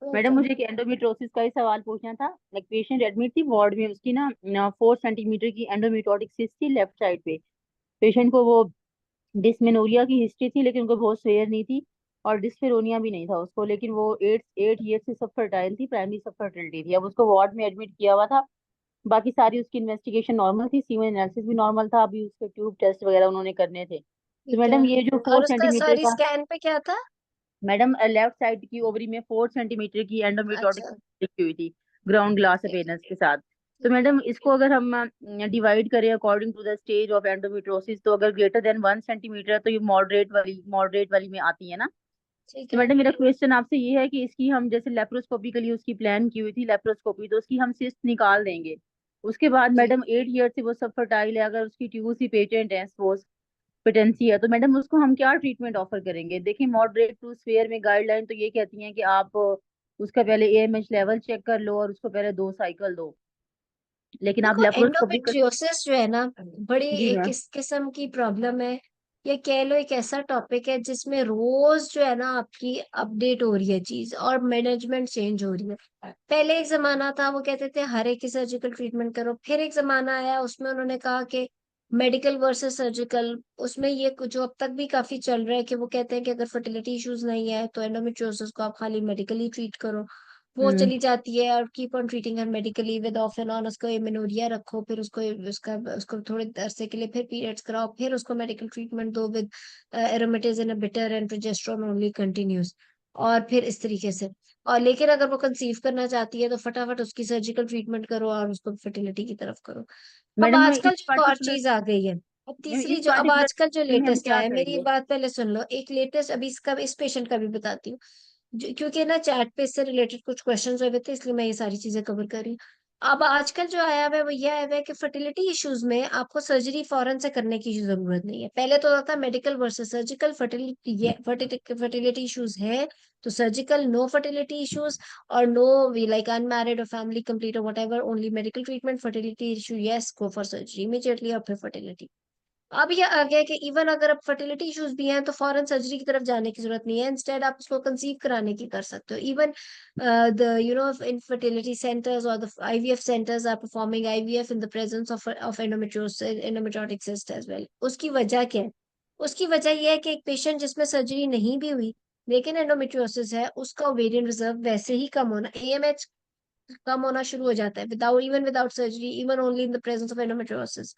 मैडम मुझे एक एंडोमेट्रोसिस का ही सवाल पूछना था। एक पेशेंट एडमिट थी वार्ड में, उसकी ना 4 सेंटीमीटर की एंडोमेट्रोटिक सिस्ट थी लेफ्ट साइड पे। पेशेंट को वो डिस्मेनोरिया की हिस्ट्री थी, लेकिन उनको बहुत फेयर नहीं थी, और डिस्फेरोनिया भी नहीं था उसको, लेकिन वो 8 ईयर से सब फर्टाइल थी, प्राइमरी सब फर्टिलिटी थी। अब उसको वार्ड में एडमिट किया हुआ था, बाकी सारी उसकी इन्वेस्टिगेशन नॉर्मल थी, सीवन एनालिसिस भी नॉर्मल था, अभी उसके ट्यूब टेस्ट वगैरह उन्होंने करने थे। तो ठीक मैडम है। ये जो और 4 उसका सेंटीमीटर सॉरी का स्कैन पे क्या था? मैडम लेफ्ट साइड की ओवरी में 4 सेंटीमीटर की एंडोमेट्रोटिक अच्छा। लिखी हुई थी ग्राउंड ग्लास अपेयरेंस के साथ। तो मैडम इसको अगर हम डिवाइड करें according to the stage of endometriosis, तो अगर ग्रेटर देन 1 सेंटीमीटर तो ये मॉडरेट वाली में आती है ना। ठीक तो है। मैडम मेरा क्वेश्चन आपसे ये है कि इसकी हम जैसे लेप्रोस्कोपिकली उसकी प्लान की हुई थी लेप्रोस्कोपी, तो उसकी हम सिस्ट निकाल देंगे, उसके बाद जी। मैडम 8 ईयर से वो सब फर्टाइल है, अगर उसकी ट्यूब ही पेटेंट है सपोज पेटेंसी है, तो मैडम उसको हम क्या ट्रीटमेंट ऑफर करेंगे? देखिए मॉडरेट टू स्फेयर में गाइडलाइन तो ये कहती हैं कि आप उसका पहले AMH लेवल चेक कर लो और उसको पहले 2 साइकिल दो, लेकिन आप देखो लेप्रोस्कोपी कर। एंडोमेट्रियोसिस जो है ना, बड़ी जी एक मैम। इस किस्म की प्रॉब्लम है, या कह लो एक ऐसा टॉपिक है जिसमें रोज जो है ना आपकी अपडेट हो रही है चीज और मैनेजमेंट चेंज हो रही है। पहले एक जमाना था वो कहते थे हर एक की सर्जिकल ट्रीटमेंट करो, फिर एक जमाना आया उसमें उन्होंने कहा कि मेडिकल वर्सेस सर्जिकल। उसमें ये जो अब तक भी काफी चल रहा है कि वो कहते हैं कि अगर फर्टिलिटी इश्यूज नहीं है तो एंडोमेट्रियोसिस को आप खाली मेडिकली ट्रीट करो। वो हम्म। चली जाती है और keep on treating her medically with of and on, उसको एमिनोरिया रखो, फिर उसको थोड़े अरसे के लिए फिर पीरियड्स कराओ, फिर उसको मेडिकल ट्रीटमेंट दो with aromatase inhibitor and progesterone only continuous, और फिर इस तरीके से। और लेकिन अगर वो कंसीव करना चाहती है तो फटाफट उसकी सर्जिकल ट्रीटमेंट करो और उसको फर्टिलिटी की तरफ करो। अब मैडम मैं आजकल इस जो एक और पर्टिकुलर चीज आ गई है, अब मैम तीसरी इस जो अब पर्टिकुलर आजकल जो में हम लेटेस्ट क्या है, मेरी ये करेंगे? बात पहले सुन लो, एक लेटेस्ट अभी इसका इस पेशेंट का भी बताती हूँ। क्योंकि ना चैट पे इससे रिलेटेड कुछ क्वेश्चंस हुए थे, इसलिए मैं ये सारी चीजें कवर कर रही हूँ। अब आजकल जो आया हुआ है वो ये आया हुआ है कि फर्टिलिटी इश्यूज में आपको सर्जरी फौरन से करने की जरूरत नहीं है। पहले तो होता था medical versus surgical, fertility issues है तो सर्जिकल, नो फर्टिलिटी इश्यूज और नो लाइक अनमैरिड और फैमिली कंप्लीट और what ever, only medical treatment, fertility issue yes go for surgery immediately और फिर फर्टिलिटी। अब ये आ गया कि इवन अगर अब फर्टिलिटी इश्यूज भी हैं तो फॉरेन सर्जरी की तरफ जाने की जरूरत नहीं है, इंस्टेड आप उसको कंसीव कराने की कर सकते हो। Even the infertility centers or the IVF centers are performing IVF in the presence of endometriotic cyst as well। उसकी वजह क्या है? उसकी वजह यह है कि एक पेशेंट जिसमें सर्जरी नहीं भी हुई लेकिन एंडोमेट्रियोसिस है उसका ओवेरियन रिजर्व वैसे ही कम होना, AMH कम होना शुरू हो जाता है without surgery, even only in the presence of endometriosis.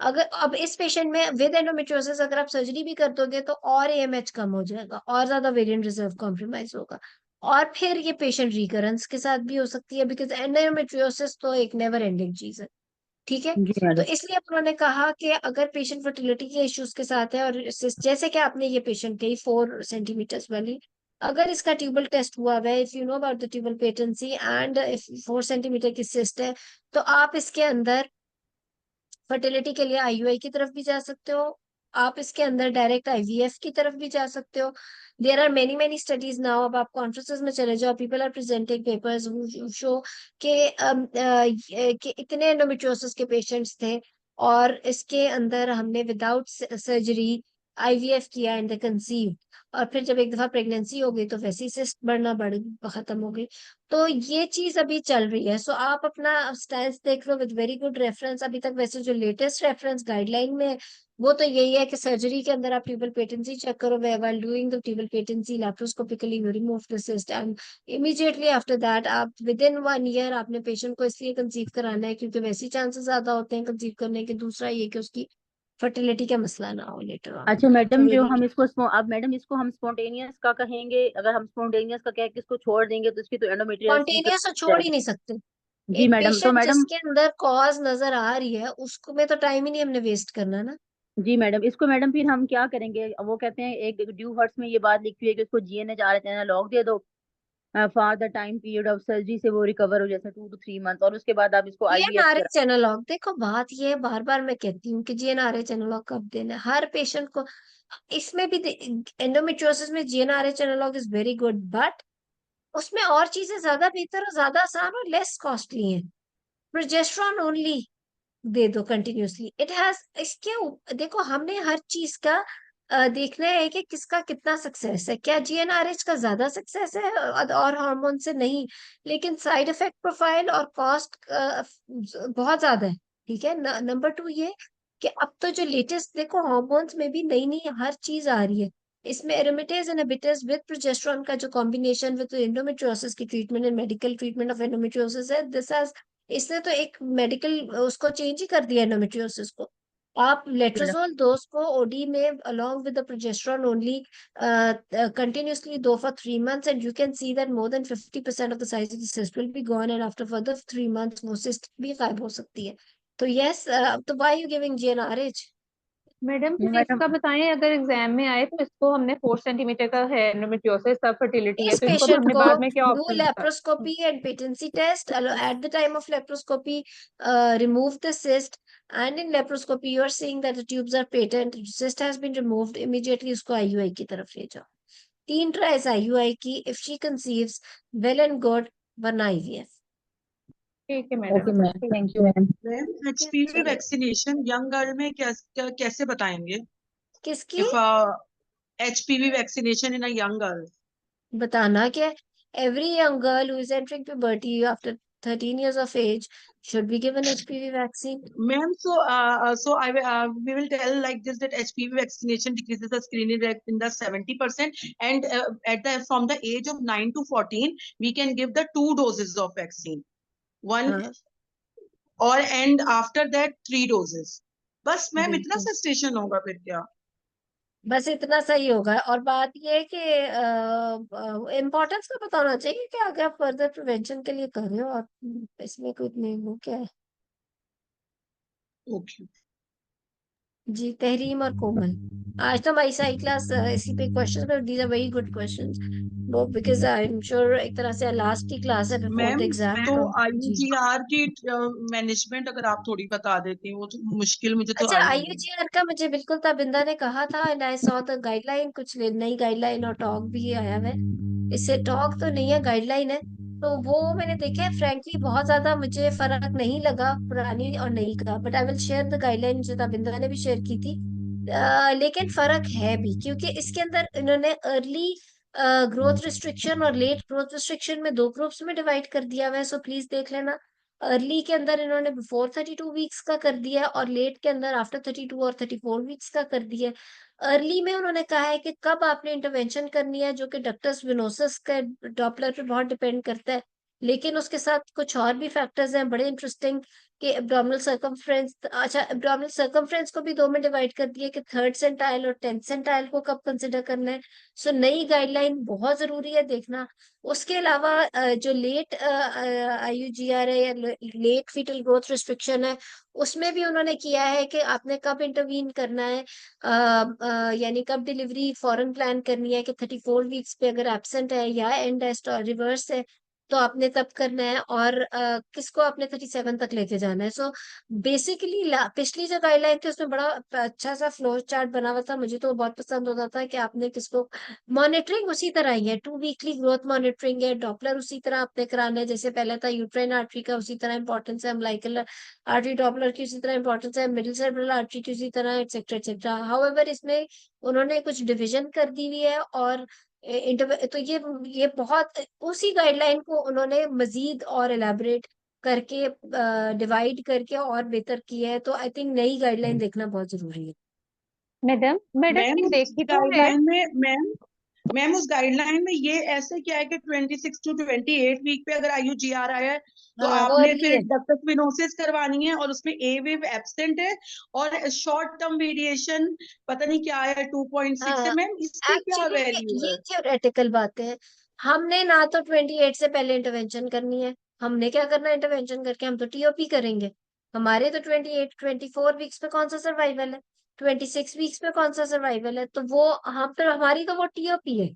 अगर अब इस पेशेंट में विद एंडोमेट्रियोसिस अगर आप सर्जरी भी कर दोगे तो और AMH कम हो जाएगा और ज्यादा वेरिएंट रिजर्व कॉम्प्रोमाइज होगा, और फिर ये पेशेंट रिकरेंस के साथ भी हो सकती है, बिकॉज एंडोमेट्रियोसिस तो एक नेवर एंडिंग चीज है। ठीक है, जी तो मैडम। इसलिए उन्होंने कहा कि अगर पेशेंट फर्टिलिटी के इश्यूज के साथ है और जैसे कि आपने ये पेशेंट कही 4 सेंटीमीटर्स वाली, अगर इसका ट्यूबल टेस्ट हुआ है, if you know about the tubal patency and if 4 centimetre की सिस्ट है, तो आप इसके अंदर फर्टिलिटी के लिए IUI की तरफ भी जा सकते हो, आप इसके अंदर डायरेक्ट IVF की तरफ भी जा सकते हो। There are many many studies now, अब आप कॉन्फ्रेंसेस में चले जाओ, people are presenting papers show कि इतने एंडोमेट्रियोसिस के पेशेंट्स थे और इसके अंदर हमने विदाउट सर्जरी IVF किया एंड दे कंसीव, और फिर जब एक दफा प्रेगनेंसी हो गई तो वैसे ही सिस्ट बढ़ना खत्म हो गई। तो ये चीज अभी चल रही है, सो आप अपना स्टैंस देख लो विद वेरी गुड रेफरेंस। अभी तक वैसे जो लेटेस्ट रेफरेंस गाइडलाइन में वो तो यही है कि सर्जरी के अंदर आप ट्यूबल पेटेंसी चेक करो, while doing the tubal patency laparoscopically you remove the cyst and immediately after that आप विद इन 1 ईयर आपने पेशेंट को इसलिए कंसीव कराना है क्योंकि वैसे चांसेस ज्यादा होते हैं कंसीव करने के। दूसरा ये कि उसकी फर्टिलिटी का मसला ना हो लेटर ऑन। अच्छा तो मैडम, जो मेरी हम इसको अब मैडम इसको हम स्पॉन्टेनियस का कहेंगे, अगर हम स्पॉन्टेनियस का कह के इसको छोड़ देंगे तो इसकी तो एंडोमेट्रियोसिस स्पॉन्टेनियस तो छोड़ ही जाएगी। नहीं सकते। जी एक मैडम, तो पेशेंट मैडम जिसके अंदर कॉज नजर आ रही है उसको में तो टाइम ही नहीं हमने वेस्ट करना ना। जी मैडम, इसको मैडम फिर हम क्या करेंगे? वो कहते हैं एक ड्यू हर्ट्स में ये बात लिखी हुई है कि उसको GNH RH एनालॉग दे दो for the time period of surgery से वो रिकवर हो, जैसे 2 to 3 मंथ, और उसके बाद आप इसको IVF GnRH करा। चैनलॉग, देखो बात ये है, बार बार मैं कहती हूँ कि GnRH चैनलॉग कब देना है हर पेशेंट को। इसमें भी एंडोमेट्रियोसिस में GnRH analogue is very good, but उसमें और चीजें ज्यादा बेहतर और ज्यादा आसान और लेस कॉस्टली हैं। प्रोजेस्टेरॉन ओनली दे दो कंटिन्यूसली, इट हैज देखो हमने हर चीज का देखना है कि किसका कितना सक्सेस है। क्या GnRH का ज्यादा सक्सेस है और हार्मोन से? नहीं, लेकिन साइड इफेक्ट प्रोफाइल और कॉस्ट बहुत ज्यादा है। ठीक है, नंबर 2 ये कि अब तो जो लेटेस्ट देखो हार्मोन्स में भी नई नई हर चीज आ रही है। इसमें एरोमेटेज इनहिबिटर्स विद प्रोजेस्टेरॉन का जो कॉम्बिनेशन विद एंडोमेट्रियोसिस की treatment and medical treatment of endometriosis है, दिस हैज इसने तो एक मेडिकल उसको चेंज ही कर दिया एंडोमेट्रियोसिस को। आप लेट्रोजोल दो उसको OD में along with the progesterone only continuously do for 3 months and you can see that more than 50% of the size of the cyst will be gone and after further 3 months वो cyst भी गायब हो सकती है। तो yes, तो why are you giving GnRH? Madam कुछ madam इसका बताएं, अगर एग्जाम में आए तो इसको हमने 4 सेंटीमीटर का है एंडोमेट्रियोसिस, सब फर्टिलिटी है, इस तो इनको पेशेंट हमने को बाद में क्या do ऑप्शन था? laparoscopy and patency test at the time of laparoscopy, remove the cyst, and in laparoscopy you are seeing that the tubes are patent, cyst has been removed, immediately उसको IUI की तरफ ले जाओ। 3 tries IUI की, if she conceives well and good, 1 IVF। ठीक है okay madam. Ma'am, thank you ma'am. Ma'am ठीक है, HPV चलिए। वैक्सीनेशन यंग गर्ल में कैसे बताएंगे? किसकी If HPV vaccination in a young girl. बताना क्या? Every young girl who is entering puberty after 13 years of age should be given HPV vaccine. Ma'am, so we will tell like this that HPV vaccination decreases the screening rate in the 70%, and from the age of 9 to 14 we can give the 2 doses of vaccine, one हाँ, and after that 3 doses. बस ma'am इतना बिल्कुल सा station होगा फिर क्या? बस इतना सही होगा। और बात ये है कि इम्पोर्टेंस का बताना चाहिए कि अगर आप फर्दर प्रिवेंशन के लिए कर रहे हो आप, इसमें कोई नहीं वो क्या है। ओके। जी, तहरीम और कोमल, आज तो हमारी सारी क्लास इसी पे क्वेश्चंस, पर these are very good questions, वो बिकॉज आई एम श्योर एक तरह से लास्ट की क्लास है बिफोर द मैम एग्जाम। तो जी, IUGR की मैनेजमेंट अगर आप थोड़ी बता देती वो तो मुश्किल मुझे तो अच्छा, आई नहीं। IUGR का मुझे बिल्कुल तबिंदा ने कहा था and I saw the guideline, कुछ नई गाइडलाइन और टॉक भी आया है। इससे टॉक तो नहीं है, गाइडलाइन है, तो वो मैंने देखा है। फ्रैंकली बहुत ज्यादा मुझे फर्क नहीं लगा पुरानी और नई का, but I will share the guideline जो तबिंदा ने भी शेयर की थी। लेकिन फर्क है भी क्योंकि इसके अंदर इन्होंने अर्ली ग्रोथ रिस्ट्रिक्शन और लेट ग्रोथ रिस्ट्रिक्शन में 2 ग्रुप्स में डिवाइड कर दिया हुआ है, सो प्लीज देख लेना। अर्ली के अंदर इन्होंने बिफोर 32 वीक्स का कर दिया है और लेट के अंदर आफ्टर 32 और 34 वीक्स का कर दिया है। अर्ली में उन्होंने कहा है कि कब आपने इंटरवेंशन करनी है, जो कि डक्टस वेनोसस का डॉपलर पे बहुत डिपेंड करता है। लेकिन उसके साथ कुछ और भी फैक्टर्स हैं बड़े इंटरेस्टिंग, कि एब्डोमिनल सर्कमफ्रेंस, अच्छा एब्डोमिनल सर्कमफ्रेंस को भी 2 में डिवाइड कर दिया कि 3rd सेंटाइल और 10th सेंटाइल को कब कंसिडर करना है। सो नई गाइडलाइन बहुत जरूरी है देखना। उसके अलावा जो लेट IUGR है या लेट फीटल ग्रोथ रिस्ट्रिक्शन है, उसमें भी उन्होंने किया है कि आपने कब इंटरवीन करना है, यानी कब डिलीवरी फॉरन प्लान करनी है, कि 34 वीक्स पे अगर एब्सेंट है या एंड है रिवर्स है तो आपने तब करना है, और किसको आपने 37 तक लेके जाना है। सो बेसिकली पिछली जो गाइडलाइन थी उसमें बड़ा अच्छा सा फ्लो चार्ट बना हुआ था, मुझे तो बहुत पसंद होता था कि आपने किसको, मॉनिटरिंग उसी तरह ही है, 2 वीकली ग्रोथ मॉनिटरिंग है, डॉपलर उसी तरह आपने कराना है जैसे पहले था, यूट्राइन आर्टरी का उसी तरह इंपॉर्टेंस है, अम्बिलिकल आर्टरी डॉपलर की उसी तरह इंपॉर्टेंस है, मिडिल सेरेब्रल आर्टरी की उसी तरह, एक्सेट्रा एक्सेट्रा। हाउएवर इसमें उन्होंने कुछ डिविजन कर दी हुई है, और तो ये बहुत उसी गाइडलाइन को उन्होंने मजीद और एलैबोरेट करके डिवाइड करके और बेहतर किया है। तो आई थिंक नई गाइडलाइन देखना बहुत जरूरी है। मैडम मैम ये उस देखी तो है। गाइडलाइन में मैम उस गाइडलाइन में ये ऐसे क्या है कि 26 to 28 वीक पे अगर IUGR आया है तो हाँ वो आपने अर्ली फिर है। डक्टस वेनोसिस करवानी है, और उसमें ए वेव एब्सेंट है और शॉर्ट टर्म वेरिएशन पता नहीं क्या है 2.6 है। हाँ मैम इसकी क्या एक्चुअली वैल्यू ये है? थियोरेटिकल बातें हैं। हमने ना तो 28 से पहले इंटरवेंशन करनी है, हमने क्या करना है इंटरवेंशन करके, हम तो TOP करेंगे। हमारे तो 28 24 वीक्स पे कौन सा सर्वाइवल है, 26 वीक्स पे कौन सा सर्वाइवल है, तो वो हम फिर हमारी तो वो TOP है,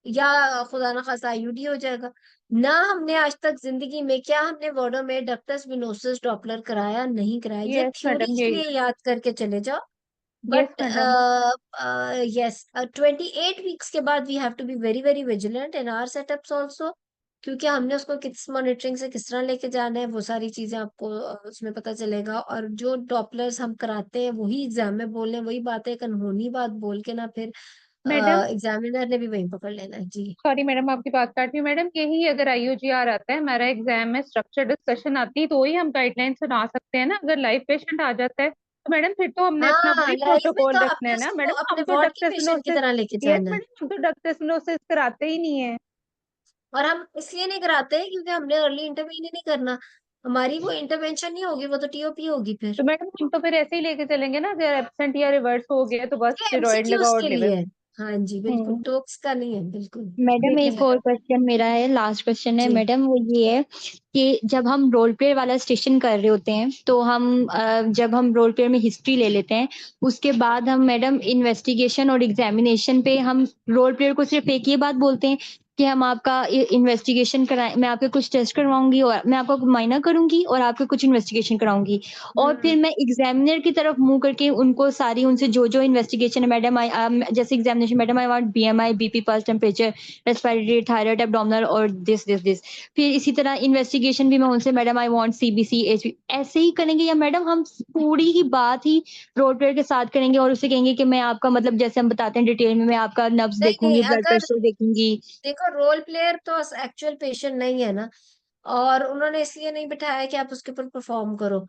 या खुदा ना खासा IUD हो जाएगा। ना हमने आज तक जिंदगी में, क्या हमने वार्डों में डक्टस वेनोसिस डॉपलर कराया, नहीं कराया, ये यस मैडम, थ्योरी के यही। लिए याद करके चले जाओ। Yes But madam. yes, 28 weeks के बाद we have to be very very vigilant in our setups also, क्योंकि हमने उसको किस मॉनिटरिंग से किस तरह लेके जाना है, वो सारी चीजें आपको उसमें पता चलेगा। और जो डॉपलर्स हम कराते हैं वही एग्जाम में बोल रहे हैं, वही बातें अनहोनी बात बोल के ना फिर मैडम एग्जामिनर ने भी वहीं पकड़ लेना है जी। सॉरी मैडम, आपकी बात काट रही हूँ। मैडम यही अगर IUGR आता है हमारा एग्जाम में, स्ट्रक्चर डिस्कशन आती है, तो ही हम गाइडलाइन सुना सकते हैं ना। अगर लाइव पेशेंट आ जाता है तो मैडम फिर तो हमने अपना हाँ वही लाइफ में प्रोटोकॉल तो रखना आपने है ना उसको मैडम। अपने हम तो वार्ड के पेशेंट की डक्टोसिनोसिस, तरह लेके यस जाना है। मैडम, हम तो डक्टोसिनोसिस कराते ही नहीं है। और हम इसलिए नहीं कराते हैं क्योंकि हमने अर्ली इंटरवीन ही नहीं करना, हमारी वो इंटरवेंशन नहीं होगी, वो तो TOP होगी फिर। तो मैडम हम तो फिर ऐसे ही लेके चलेंगे ना, अगर एब्सेंट या रिवर्स हो गया तो बस ये स्टेरॉइड MCQs लगाओ और के लिवर। लिए है। हाँ जी बिल्कुल, टोक्स का नहीं है बिल्कुल। मैडम ठीक है एक और मैडम। क्वेश्चन मेरा है, लास्ट क्वेश्चन है जी मैडम, वो ये है कि जब हम रोल प्ले वाला स्टेशन कर रहे होते हैं तो हम जब हम रोल प्ले में हिस्ट्री ले लेते हैं, उसके बाद हम मैडम इन्वेस्टिगेशन और एग्जामिनेशन पे हम रोल प्लेयर को सिर्फ एक ही बात बोलते हैं कि हम आपका इन्वेस्टिगेशन कराएं, मैं आपके कुछ टेस्ट करवाऊंगी और मैं आपका मायना करूंगी और आपके कुछ इन्वेस्टिगेशन कराऊंगी, और फिर मैं एग्जामिनर की तरफ मुंह करके उनको सारी उनसे जो जो इन्वेस्टिगेशन है मैडम, जैसे examination madam I want BMI, BP, pulse, temperature, respiratory, thyroid, abdominal और दिस, फिर इसी तरह इन्वेस्टिगेशन भी मैं उनसे madam I want CBC, HB, ऐसे ही करेंगे, या मैडम हम पूरी ही बात ही रोल प्लेयर के साथ करेंगे और उसे कहेंगे कि मैं आपका मतलब जैसे हम बताते हैं डिटेल में, मैं आपका नब्ज नहीं नहीं, देखूंगी, ब्लड अगर प्रेशर देखूंगी। देखो रोल प्लेयर तो एक्चुअल पेशेंट नहीं है ना, और उन्होंने इसलिए नहीं बिठाया कि आप उसके ऊपर परफॉर्म करो।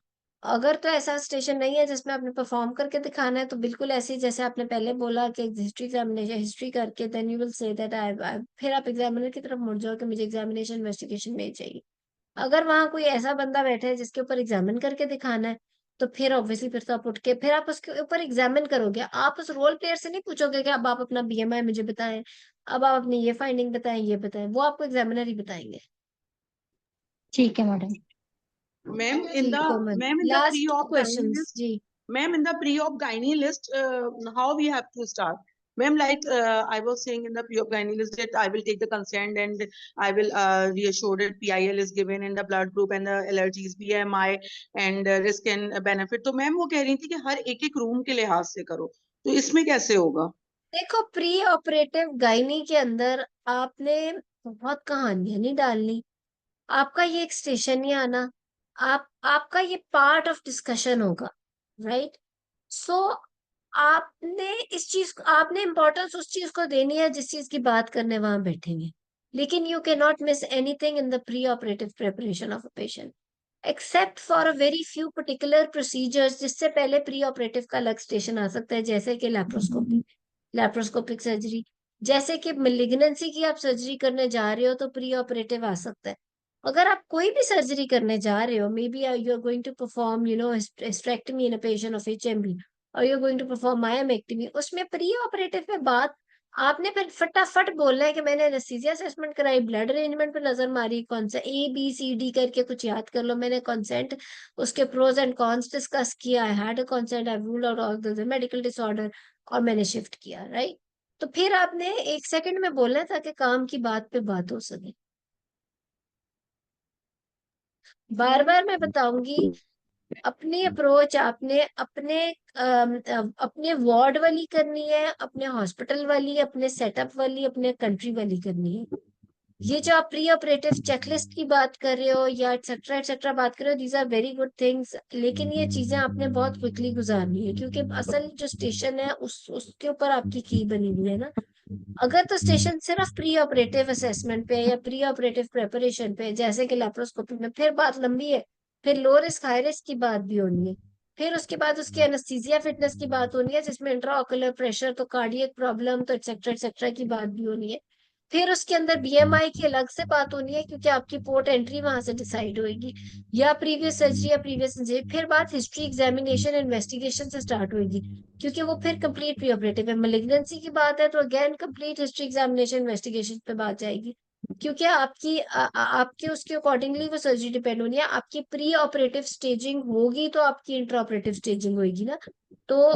अगर तो ऐसा स्टेशन नहीं है जिसमें आपने परफॉर्म करके दिखाना है, तो बिल्कुल ऐसे ही जैसे आपने पहले बोला कि हिस्ट्री एग्जामिनेशन, हिस्ट्री करके then you will say that I, फिर आप एग्जामिनर की तरफ मुड़ जाओ कि मुझे एग्जामिनेशन इन्वेस्टिगेशन में ही चाहिए। अगर वहां कोई ऐसा बंदा बैठा है जिसके ऊपर एग्जामिन करके दिखाना है, तो फिर ऑब्वियसली फिर तो आप उठ के फिर आप उसके ऊपर एग्जामिन करोगे, आप उस रोल प्लेयर से नहीं पूछोगे कि अब आप अपना BMI मुझे बताएं, अब आप अपनी ये फाइंडिंग बताएं, ये बताएं, वो आपको एग्जामिनर ही बताएंगे। ठीक है मैडम। मैम इन जी the Komal, ma'am in the pre last of gynae questions list, जी। ma'am, in the pre-op gynae list, how we have to start? Ma'am, like I was saying in the pre-op gynae list that I will take the consent and I will reassure that PIL is given in the blood group and the allergies, BMI and risk and benefit. तो ma'am वो कह रही थी कि हर एक एक room के लिहाज से करो, तो इसमें कैसे होगा? देखो प्री ऑपरेटिव गायनी के अंदर आपने बहुत कहानियां नहीं डालनी, आपका ये एक स्टेशन ही आना, आपका ये पार्ट ऑफ डिस्कशन होगा, राइट। सो आपने इस चीज को, आपने इम्पोर्टेंस उस चीज को देनी है जिस चीज की बात करने वहां बैठेंगे, लेकिन you can not miss anything in the pre operative preparation of a patient. Except for a very few particular procedures, जिससे पहले प्री ऑपरेटिव का अलग स्टेशन आ सकता है, जैसे कि लैप्रोस्कोपी, लैप्रोस्कोपिक सर्जरी। जैसे कि मिलिग्नेंसी की आप सर्जरी करने जा रहे हो तो प्री ऑपरेटिव आ सकता है। अगर आप कोई भी सर्जरी करने जा रहे हो, may be you are going to perform hysterectomy in a patient of HMB, और you are going to perform myomectomy, उसमें प्री ऑपरेटिव में बात आपने फिर फटाफट बोलना है कि मैंने एनेस्थीसिया असेसमेंट कराई, ब्लड अरेंजमेंट पे नजर मारी, कौन सा ABCD करके कुछ याद कर लो, मैंने कंसेंट, उसके प्रोज एंड कॉन्स डिस्कस किया, I had a consent, I ruled out all the medical disorder, और मैंने शिफ्ट किया, राइट। तो फिर आपने 1 सेकंड में बोलना है ताकि काम की बात पे बात हो सके। बार बार मैं बताऊंगी, अपनी अप्रोच आपने अपने वार्ड वाली करनी है, अपने हॉस्पिटल वाली, अपने सेटअप वाली, अपने कंट्री वाली करनी है। ये जो आप प्री ऑपरेटिव चेकलिस्ट की बात कर रहे हो या एक्सेट्रा बात कर रहे हो, these are very good things, लेकिन ये चीजें आपने बहुत क्विकली गुजारनी है, क्योंकि असल जो स्टेशन है उसके ऊपर आपकी की बनी हुई है ना। अगर तो स्टेशन सिर्फ प्री ऑपरेटिव असेसमेंट पे या प्री ऑपरेटिव प्रेपरेशन पे, जैसे कि लैप्रोस्कोपी में, फिर बात लंबी है, फिर लो रिस्क हाई रिस्क की बात भी होनी है, फिर उसके बाद उसकी एनेस्थीसिया फिटनेस की बात होनी है, जिसमें इंट्राऑक्यूलर प्रेशर, तो कार्डियक प्रॉब्लम, तो एक्सेट्रा की बात भी होनी है, फिर उसके अंदर BMI की अलग से बात होनी है, क्योंकि आपकी पोर्ट एंट्री वहां से डिसाइड होगी, या प्रीवियस सर्जरी या प्रीवियस इंजरी। फिर बात हिस्ट्री, एग्जामिनेशन, इन्वेस्टिगेशन से स्टार्ट होगी, क्योंकि वो फिर कंप्लीट प्री ऑपरेटिव है। मेलिग्नेंसी की बात है तो again complete history, examination, investigation पे बात जाएगी, क्योंकि आपके उसके अकॉर्डिंगली वो सर्जरी डिपेंड होनी है। आपकी प्री ऑपरेटिव स्टेजिंग होगी तो आपकी इंट्रा ऑपरेटिव स्टेजिंग होगी ना। तो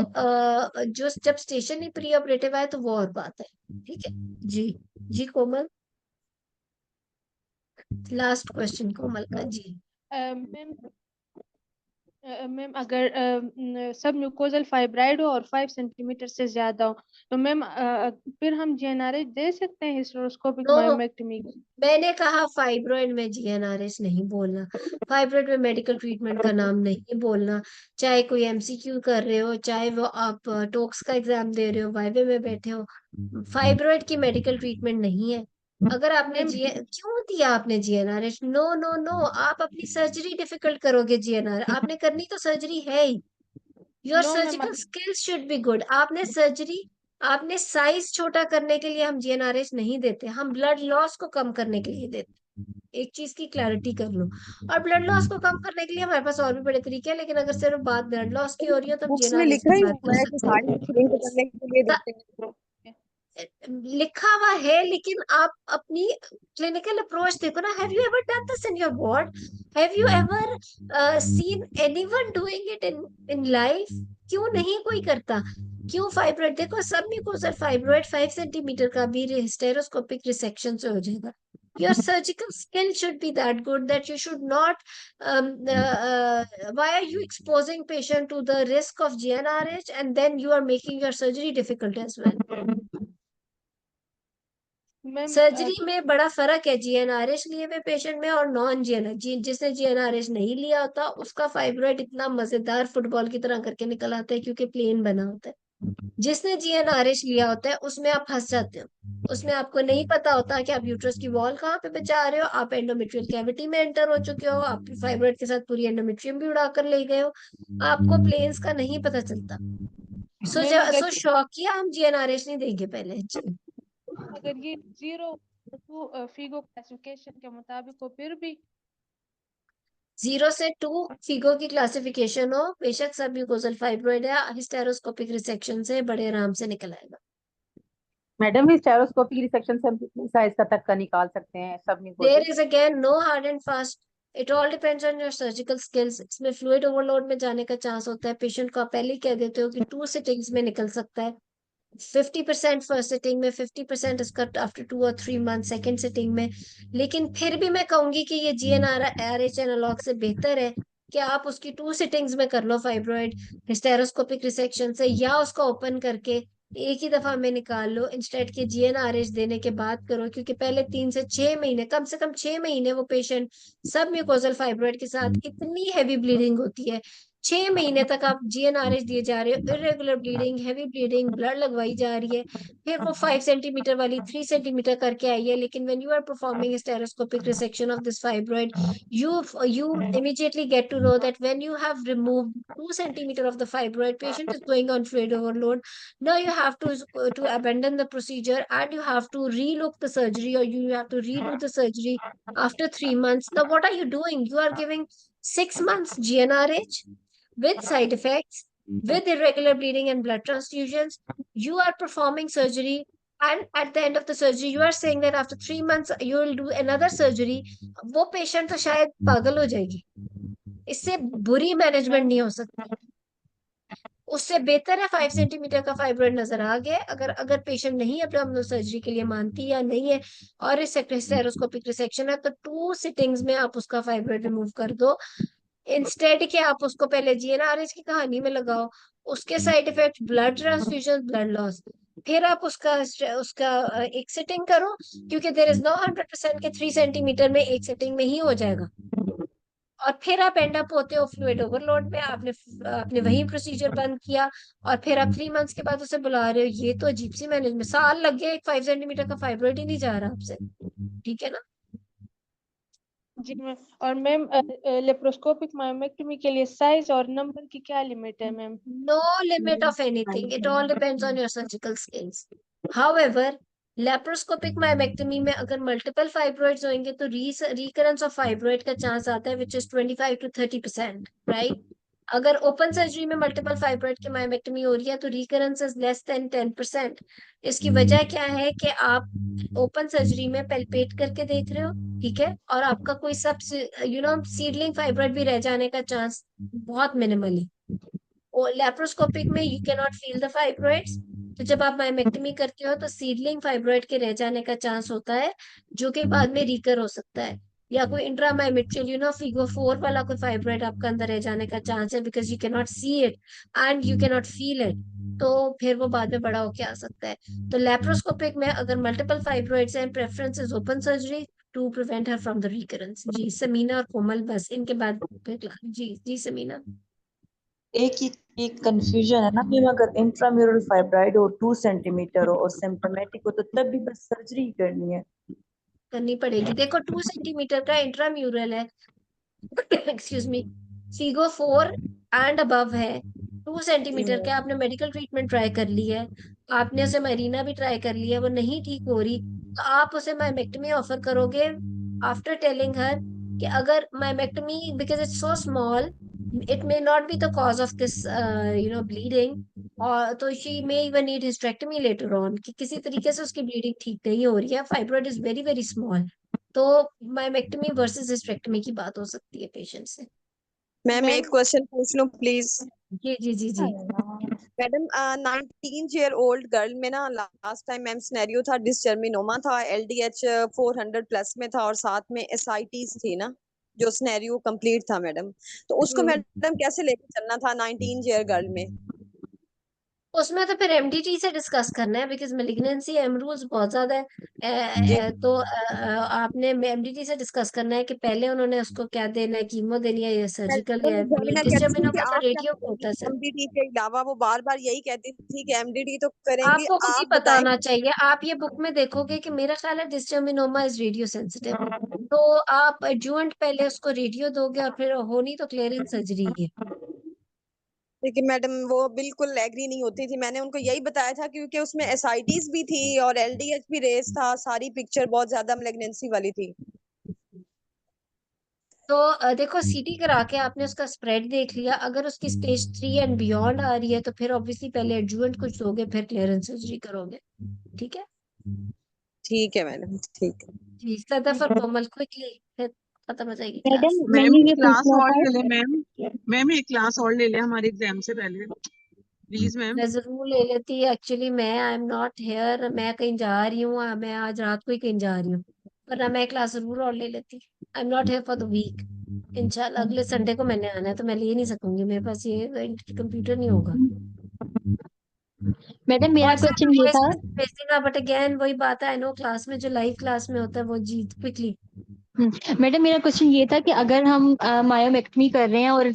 जो जब स्टेशन ही प्री ऑपरेटिव है तो वो और बात है, ठीक है जी। जी कोमल, लास्ट क्वेश्चन कोमल का जी। मैम मैम अगर सब म्यूकोजल फाइब्राइड हो और 5 सेंटीमीटर से ज्यादा हो तो मैम फिर हम GnRH दे सकते हैं हिस्टेरोस्कोपिक नो, मायोमेक्टमी? मैंने कहा फाइब्रॉइड में GnRH नहीं बोलना, फाइब्रॉइड में मेडिकल ट्रीटमेंट का नाम नहीं बोलना, चाहे कोई MCQ कर रहे हो, चाहे वो आप टोक्स का एग्जाम दे रहे हो, वाइवे में बैठे हो, फाइब्रॉइड की मेडिकल ट्रीटमेंट नहीं है। अगर आपने क्यों दिया आपने GnRH? नो नो नो, आप अपनी सर्जरी डिफिकल्ट करोगे। GnRH आपने करनी तो सर्जरी है ही, your no ma'am surgical skills should be good. आपने साइज छोटा करने के लिए हम GnRH नहीं देते, हम ब्लड लॉस को कम करने के लिए देते। एक चीज की क्लैरिटी कर लो। और ब्लड लॉस को कम करने के लिए हमारे पास और भी बड़े तरीके हैं, लेकिन अगर सिर्फ बात ब्लड लॉस की हो रही हो तो हम बुक्स में GnRH लिखा की ही बात हुआ कर है कि सकते साइज श्रिंक करने के लिए हैं। देते हैं। लिखा हुआ है, लेकिन आप अपनी क्लिनिकल अप्रोच देखो ना। Have you ever done this in your ward? Have you ever seen anyone doing it in life? क्यों नहीं कोई करता? क्यों फाइब्रॉइड? देखो सब म्यूकोजल फाइब्रॉइड 5 सेंटीमीटर का भी हिस्टेरोस्कोपिक रिसेक्शन से हो जाएगा। Your surgical skill should be that good that you should not. Why are you exposing patient to the risk of GnRH and then you are making your surgery difficult as well? Ma'am surgery में बड़ा फर्क है GnRH लिए हुए patient में और non जिसने GnRH नहीं लिया होता उसका फाइब्रॉइड इतना मजेदार फुटबॉल की तरह करके निकल आता है, क्योंकि प्लेन बना होता है। जिसने GnRH लिया होता है उसमें आप फंस जाते हो, उसमें आपको नहीं पता होता कि आप यूट्रस की वॉल कहाँ पे बचा रहे हो, आप एंडोमेट्रियल कैविटी में एंटर हो चुके हो, आप फाइब्रॉइड के साथ पूरी एंडोमेट्रियम भी उड़ा कर ले गए हो, आपको प्लेन्स का नहीं पता चलता। सो शौकिया हम GnRH नहीं देंगे पहले जी। अगर ये 0 to फीगो क्लासिफिकेशन के मुताबिक हो फिर भी 0 से 2 फीगो की क्लासिफिकेशन हो, बेशक सब म्यूकोजल फाइब्रॉइड है, हिस्टेरोस्कोपिक रिसेक्शन से बड़े आराम से निकल आएगा। मैडम हिस्टेरोस्कोपिक रिसेक्शन से हम कितने साइज का तक का निकाल सकते हैं सब There mucosal? is again no hard and fast. It all depends on your surgical skills. इसमें फ्लूइड ओवरलोड में जाने का चांस होता है। पेशेंट को आप पहले ही कह देते हो कि 2 सिटिंग्स में निकल सकता है। 50% फर्स्ट सिटिंग में, 50% इसका आफ्टर 2 और 3 मंथ सेकेंड सिटिंग में। लेकिन फिर भी मैं कहूंगी कि ये GnRH एनालॉग से बेहतर है कि आप उसकी 2 सिटिंग्स में कर लो फाइब्रॉइड हिस्टेरोस्कोपिक रिसेक्शन से, या उसको ओपन करके एक ही दफा में निकाल लो, इंस्टेड के GnRH देने के बाद करो, क्योंकि पहले 3 से 6 महीने, कम से कम 6 महीने वो पेशेंट सब म्यूकोजल फाइब्रॉइड के साथ इतनी हैवी ब्लीडिंग होती है 6 महीने तक आप GnRH दिए जा रहे हो, irregular bleeding, heavy bleeding, blood लगवाई जा रही है, फिर वो 5 सेंटीमीटर वाली 3 सेंटीमीटर करके आई है, लेकिन when you are performing hysteroscopic resection of this fibroid, you immediately get to know that when you have removed 2 centimeter of the fibroid, patient is going on fluid overload. Now you have to abandon the procedure and you have to relook the surgery, or you have to redo the surgery after 3 months. Now what are you doing? You are giving 6 months GnRH with side effects, with irregular bleeding and blood transfusions. You are performing surgery, and at the end of the surgery, you are saying that after 3 months you will do another surgery. वो patient तो शायद पागल हो जाएगी। इससे बुरी management नहीं हो सकती। उससे बेहतर है 5 सेंटीमीटर का फाइब्रॉइड नजर आ गया। अगर पेशेंट नहीं एब्डोमिनल सर्जरी के लिए मानती या नहीं है और इस स्टेरोस्कोपिक रिसेक्शन है, तो 2 सिटिंग्स में आप उसका फाइब्रॉइड रिमूव कर दो। इंस्टेड के आप उसको पहले GnRH की कहानी में लगाओ, उसके side effect blood transfusion, blood loss, फिर आप उसका एक सिटिंग करो, क्योंकि देयर इज नो 100% के 3 सेंटीमीटर में एक सिटिंग में ही हो जाएगा। और फिर आप एंड अप होते हो फ्लूइड ओवरलोड में। आपने वही प्रोसीजर बंद किया और फिर आप 3 मंथ्स के बाद उसे बुला रहे हो। ये तो अजीब सी मैनेजमेंट। साल लग गया, एक 5 सेंटीमीटर का फाइब्रॉइड ही नहीं जा रहा आपसे। ठीक है ना? जी मैम। और मैम लेप्रोस्कोपिक मायोमेक्टमी के लिए साइज और नंबर की क्या लिमिट है ma'am? No limit of anything. It all depends on your surgical skills. However, laparoscopic myomectomy में अगर multiple fibroids होंगे तो recurrence of fibroid का chance आता है, which is 25 to 30%, right? अगर ओपन सर्जरी में मल्टीपल फाइब्रॉइड की मायोमेक्टमी हो रही है तो रिकरेंस इज लेस देन 10%। इसकी वजह क्या है कि आप ओपन सर्जरी में पेल्पेट करके देख रहे हो, ठीक है, और आपका कोई सब सीडलिंग फाइब्रॉइड भी रह जाने का चांस बहुत मिनिमल है। और लेप्रोस्कोपिक में you can not feel the fibroids. तो जब आप मायोमेक्टमी करते हो तो सीडलिंग फाइब्रॉइड के रह जाने का चांस होता है, जो कि बाद में रिकर हो सकता है, या कोई इंट्रामायोमेट्रियल फिगो 4 वाला कोई फाइब्रॉइड आपका अंदर रह जाने का चांस है, because you can not see it and you can not feel it. तो फिर वो बाद में बड़ा होके आ सकता है। तो लेप्रोस्कोपिक में अगर मल्टीपल फाइब्रॉइड्स हैं, preference is open surgery to prevent her from the recurrence. जी समीना और कोमल, बस इनके बाद जी समीना। एक कंफ्यूजन है ना कि अगर इंट्राम्यूरल फाइब्राइड हो 2 सेंटीमीटर हो और सिम्प्टोमेटिक हो तो तब भी बस सर्जरी करनी है? करनी पड़ेगी। देखो 2 सेंटीमीटर का इंट्राम्यूरल है, excuse me, Figo 4 and above है, 2 सेंटीमीटर के, आपने मेडिकल ट्रीटमेंट ट्राई कर ली है, आपने उसे मरीना भी ट्राई कर लिया, वो नहीं ठीक हो रही, तो आप उसे मायोमेक्टमी ऑफर करोगे आफ्टर टेलिंग हर कि अगर myomectomy, because it's so small, it may not be the cause of this bleeding, और तो she may even need hysterectomy later on, कि किसी तरीके से उसकी ब्लीडिंग ठीक नहीं हो रही है, fibroid is very very small, तो मायोमेक्टमी वर्सेस हिस्टेरेक्टमी की बात हो सकती है पेशेंट से। मैम एक क्वेश्चन पूछ लूं प्लीज? जी जी जी जी। मैडम 19-year-old गर्ल में ना लास्ट टाइम मैम सिनेरियो था डिसजर्मिनोमा था, LDH 400 प्लस में था और साथ में एसाइटिस थी ना, जो सिनेरियो कंप्लीट था मैडम, तो उसको मैडम कैसे लेके चलना था 19 ईयर गर्ल में? उसमें तो फिर MDT से डिस्कस करना है, बिकॉज मेलिग्नेंसी एम रूल्स बहुत ज्यादा है। तो आपने MDT से डिस्कस करना है कि पहले उन्होंने उसको क्या देना है, कीमो देनी है या सर्जिकल या डिसजर्मिनोमा तो रेडियो होता है सर। MDT के अलावा वो बार बार यही कहती थी कि MDT तो करेंगे, आपको खुद ही आप बताएं। बताना चाहिए। आप ये बुक में देखोगे कि मेरा ख्याल है डिसजर्मिनोमा इज रेडियो सेंसिटिव, तो आप एडजुवेंट पहले उसको रेडियो दोगे और फिर होनी तो क्लियरेंस सर्जरी है। लेकिन मैडम वो बिल्कुल एग्री नहीं होती थी, मैंने उनको यही बताया था क्योंकि उसमें एसाइटिस भी थी और LDH भी रेस था, सारी पिक्चर बहुत ज्यादा मैलिग्नेंसी वाली थी। तो देखो सीटी करा के आपने उसका स्प्रेड देख लिया, अगर उसकी स्टेज 3 एंड बियॉन्ड आ रही है तो फिर ऑब्वियसली पहले एडजुवेंट कुछ दोगे, फिर क्लियरेंस सर्जरी करोगे। ठीक है? ठीक है मैडम, ठीक है जी सदफ और कोमल क्विकली, फिर खत्म हो जाएगी क्लास। मैडम मैम मैंने ये क्लास पूछना और था। ले ले मैम एक क्लास और ले ले हमारे एग्जाम से पहले प्लीज मैम। मैं जरूर ले लेती, एक्चुअली मैं आई एम नॉट हेयर, मैं कहीं जा रही हूँ, मैं आज रात को ही कहीं जा रही हूँ, वरना मैं क्लास जरूर और ले लेती। I am not here for the week. इंशाल्लाह अगले संडे को मैंने आना है, तो मैं ले नहीं सकूंगी, मेरे पास ये कंप्यूटर नहीं होगा। मैडम मेरा क्वेश्चन ये था, भेज देना, बट अगेन वही बात है, आई नो क्लास में जो लाइव क्लास में होता है वो जी क्विकली। मैडम मेरा क्वेश्चन ये था कि अगर हम मायोमेक्टमी कर रहे हैं और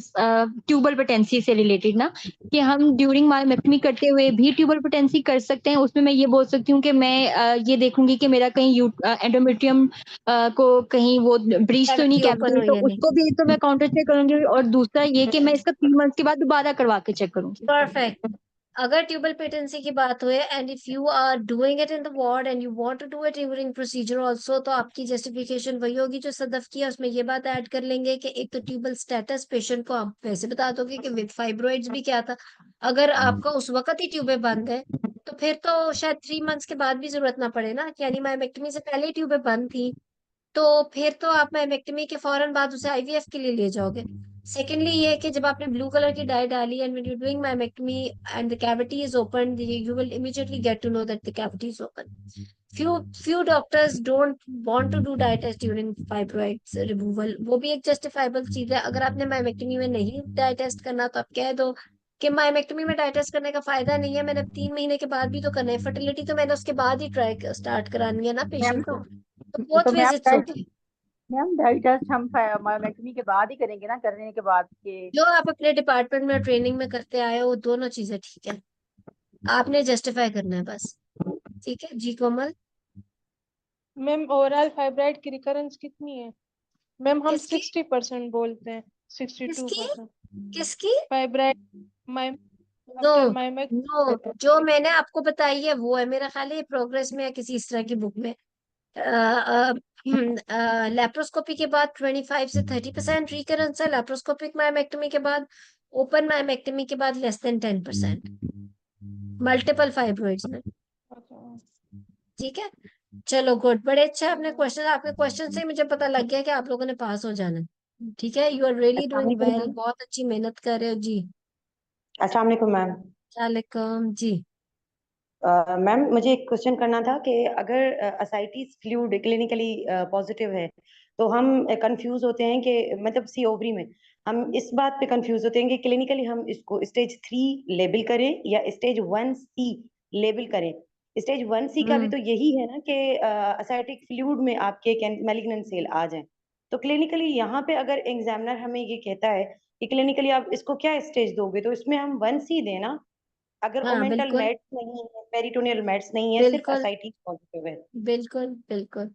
ट्यूबल पेटेंसी से रिलेटेड ना, कि हम ड्यूरिंग मायोमेक्टमी करते हुए भी ट्यूबल पेटेंसी कर सकते हैं, उसमें मैं ये बोल सकती हूँ कि मैं ये देखूंगी कि मेरा कहीं एंडोमेट्रियम को कहीं वो ब्रीच तो नहीं, कैविटी ओपन कैविटी, हुई तो है नहीं। उसको भी तो मैं काउंटर चेक करूंगी, और दूसरा ये कि मैं इसका 3 मंथ्स के बाद दोबारा करवा के चेक करूंगी। परफेक्ट। अगर ट्यूबल पेटेंसी की बात हुए and if you are doing it in the ward and you want to do it during procedure also, तो आपकी जस्टिफिकेशन वही होगी जो सदफ की है। उसमें ये बात ऐड कर लेंगे कि एक तो ट्यूबल स्टेटस, पेशेंट को आप वैसे बता दोगे कि विद फाइब्रोइड्स भी क्या था। अगर आपका उस वक्त ही ट्यूबें बंद है तो फिर तो शायद 3 मंथ्स के बाद भी जरूरत ना पड़े ना, कि यानी मायोमेक्टमी से पहले ही ट्यूबें बंद थी, तो फिर तो आप मायोमेक्टमी के फौरन बाद उसे आईवीएफ के लिए ले जाओगे। सेकेंडली ये है कि जब आपने ब्लू कलर की डाई डाली and when you doing myomectomy and the cavity is open, you will immediately get to know that the cavity is open. few doctors don't want to do dye test during fibroids removal, वो भी एक justifiable चीज है। अगर आपने myomectomy में नहीं die test करना तो आप कह दो कि मायोमेक्टमी में डाई टेस्ट करने का फायदा नहीं है, मैंने 3 महीने के बाद भी तो करना है, फर्टिलिटी तो मैंने उसके बाद ही ट्राई स्टार्ट करानी है ना मैम पेशेंट तो को, तो both ways it's okay. Ma'am dye test हम मायोमेक्टमी के बाद ही करेंगे ना, करने के बाद के। जो आप अपने डिपार्टमेंट में ट्रेनिंग में करते आए हो दोनों चीजें ठीक है, आपने जस्टिफाई करना है बस। ठीक है जी कोमल। मैम ओवरऑल फाइब्राइड की रिकरेंस कितनी है? मैम हम किसकी 60% बोलते हैं, किसकी 62%। किसकी? फाइब्राइड माइ नो आफ्टर माइमेक नो, जो मैंने आपको बताई है वो है, मेरा ख्याल है प्रोग्रेस में या किसी इस तरह की बुक में। लेप्रोस्कोपी के बाद 25 से 30% रिकरेंस है, लेप्रोस्कोपिक मायोमेक्टमी के बाद, ओपन मायोमेक्टमी के बाद लेस देन 10% मल्टीपल फाइब्रोइड्स में। ठीक है, चलो गुड, बड़े अच्छे आपने क्वेश्चन, आपके क्वेश्चन से ही मुझे पता लग गया कि आप लोगों ने पास हो जाना है। ठीक है, यू आर रियली अस्सलाम डूइंग वालेकुम वेल, मैम। बहुत अच्छी मेहनत कर रहे हो जी। अस्सलाम वालेकुम मैम। वालेकुम जी। मैम मुझे एक क्वेश्चन करना था कि अगर असाइटिस फ्लूइड क्लिनिकली पॉजिटिव है तो हम कंफ्यूज होते हैं कि मतलब सी ओवरी में हम इस बात पे कंफ्यूज होते हैं कि क्लिनिकली हम इसको स्टेज 3 लेबल करें या स्टेज 1C लेबल करें। स्टेज 1C का भी तो यही है ना कि असाइटिक फ्लूइड में आपके मैलिग्नेंट सेल आ जाएं। तो क्लिनिकली यहाँ पे अगर एग्जामिनर हमें ये कहता है कि क्लिनिकली आप इसको क्या स्टेज दोगे, तो इसमें हम 1C देना अगर हाँ ओमेंटल बिल्कुल मैट्स नहीं है, पेरिटोनियल मैट्स नहीं है, सिर्फ बिल्कुल असाइटिस पॉजिटिव है। बिल्कुल बिल्कुल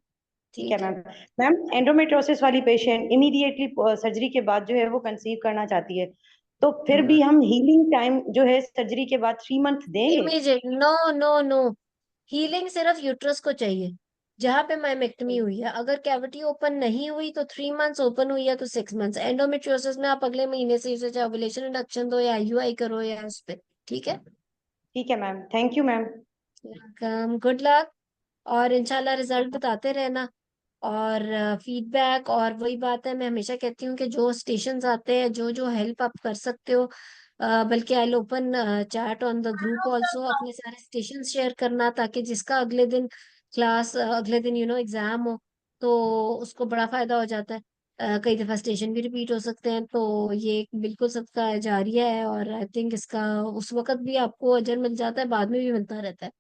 ठीक है ठीक है। मैम। मैम एंडोमेट्रोसिस वाली पेशेंट इमीडिएटली सर्जरी के बाद जो है वो कंसीव करना चाहती है, तो फिर भी हम हीलिंग टाइम जो है सर्जरी के बाद 3 मंथ देंगे? Immediate no no no, healing सिर्फ यूट्रस को चाहिए जहां पे मायोमेक्टमी हुई है। अगर कैविटी ओपन नहीं हुई तो 3 मंथ्स, ओपन हुई है तो 6 मंथ्स। एंडोमेट्रियोसिस में आप अगले महीने से इसे चाहे ओवुलेशन इंडक्शन दो या आईयूआई करो या उस पे। ठीक है, ठीक है ma'am, thank you ma'am. Welcome, good luck, और इंशाल्लाह रिजल्ट बताते रहना और फीडबैक। और वही बात है, मैं हमेशा कहती हूँ कि जो स्टेशन आते हैं, जो जो हेल्प आप कर सकते हो, बल्कि I open chat on the group also, अपने सारे स्टेशन शेयर करना, ताकि जिसका अगले दिन क्लास, अगले दिन एग्जाम हो तो उसको बड़ा फायदा हो जाता है। कई दफा स्टेशन भी रिपीट हो सकते हैं, तो ये एक बिल्कुल सबका जारिया है, और आई थिंक इसका उस वक्त भी आपको अजर मिल जाता है, बाद में भी मिलता रहता है।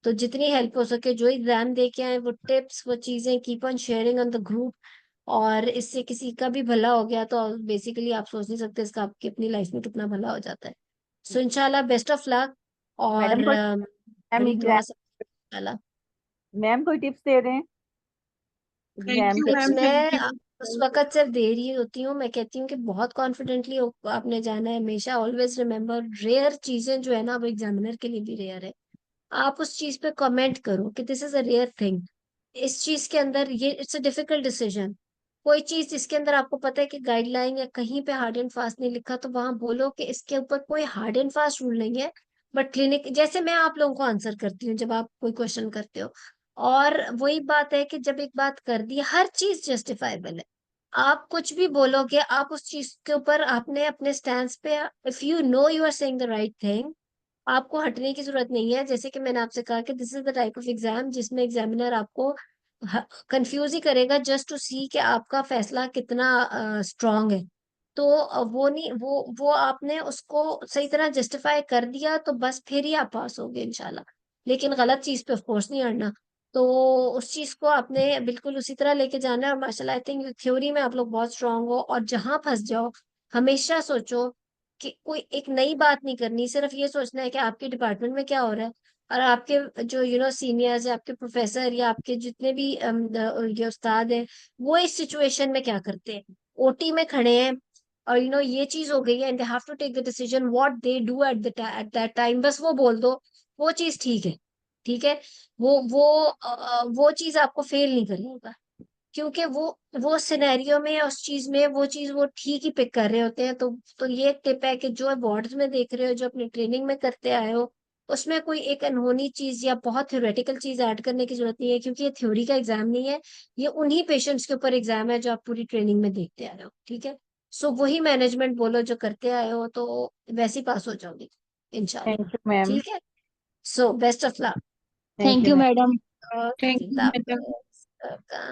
तो जितनी हेल्प हो सके, जो एग्जाम दे के आए, वो टिप्स, वो चीजें keep on sharing on the group. और इससे किसी का भी भला हो गया तो बेसिकली आप सोच नहीं सकते इसका आपकी अपनी लाइफ में कितना भला हो जाता है। सो इंशाल्लाह बेस्ट ऑफ लक, मैडम और कोई मैम बड़ी दुआ एग्जाम, सब इंशाल्लाह। मैम कोई टिप्स दे दें थैंक एग्जाम यू के टिप्स मैम, लिए। थैंक मैं यू। उस वक्त सिर्फ दे रही होती हूँ, मैं कहती हूँ कि बहुत कॉन्फिडेंटली आपने जाना है हमेशा। ऑलवेज रिमेम्बर, रेयर चीजें जो है ना वो एग्जामिनर के लिए भी रेयर है। आप उस चीज पे कमेंट करो कि this is a rare thing, इस चीज के अंदर ये इट्स अ डिफिकल्ट डिसीजन। कोई चीज जिसके अंदर आपको पता है कि गाइडलाइन या कहीं पे हार्ड एंड फास्ट नहीं लिखा, तो वहां बोलो कि इसके ऊपर कोई हार्ड एंड फास्ट रूल नहीं है, बट क्लिनिक, जैसे मैं आप लोगों को आंसर करती हूँ जब आप कोई क्वेश्चन करते हो। और वही बात है कि जब एक बात कर दी, हर चीज जस्टिफाइबल है। आप कुछ भी बोलोगे, आप उस चीज के ऊपर आपने अपने स्टैंड पे, if you know you are saying the right thing, आपको हटने की जरूरत नहीं है। जैसे कि मैंने आपसे कहा कि this is the type of exam जिसमें एग्जामिनर आपको कंफ्यूज ही करेगा जस्ट टू सी कि आपका फैसला कितना स्ट्रांग है। तो वो नहीं, वो आपने उसको सही तरह जस्टिफाई कर दिया तो बस फिर ही आप पास होगे इंशाल्लाह। लेकिन गलत चीज पे ऑफ कोर्स नहीं अड़ना। तो उस चीज को आपने बिल्कुल उसी तरह लेके जाना है। और माशाल्लाह आई थिंक थ्योरी में आप लोग बहुत स्ट्रांग हो, और जहां फंस जाओ हमेशा सोचो कि कोई एक नई बात नहीं करनी, सिर्फ ये सोचना है कि आपके डिपार्टमेंट में क्या हो रहा है, और आपके जो सीनियर्स या आपके प्रोफेसर या आपके जितने भी ये उस्ताद हैं, वो इस सिचुएशन में क्या करते हैं, ओटी में खड़े हैं, और ये चीज हो गई है, and they have to take the decision what they do at that time, बस वो बोल दो, वो चीज ठीक है। ठीक है। वो चीज आपको फेल नहीं करेगा, क्योंकि वो सिनेरियो में या उस चीज में वो चीज वो ठीक ही पिक कर रहे होते हैं। तो ये एक टिप है कि जो बोर्ड्स में देख रहे हो, जो अपनी ट्रेनिंग में करते आए हो, उसमें कोई एक अनहोनी चीज या बहुत थ्योरेटिकल चीज ऐड करने की जरूरत नहीं है, क्योंकि ये थ्योरी का एग्जाम नहीं है, ये उन्हीं पेशेंट्स के ऊपर एग्जाम है जो आप पूरी ट्रेनिंग में देखते आ रहे हो। ठीक है। सो वही मैनेजमेंट बोलो जो करते आए हो, तो वैसे ही पास हो जाओगे इंशाल्लाह। Thank you ma'am. ठीक है। So best of luck. Thank thank you you ma'am. Madam. Okay thank जी, यू मैडम। welcome.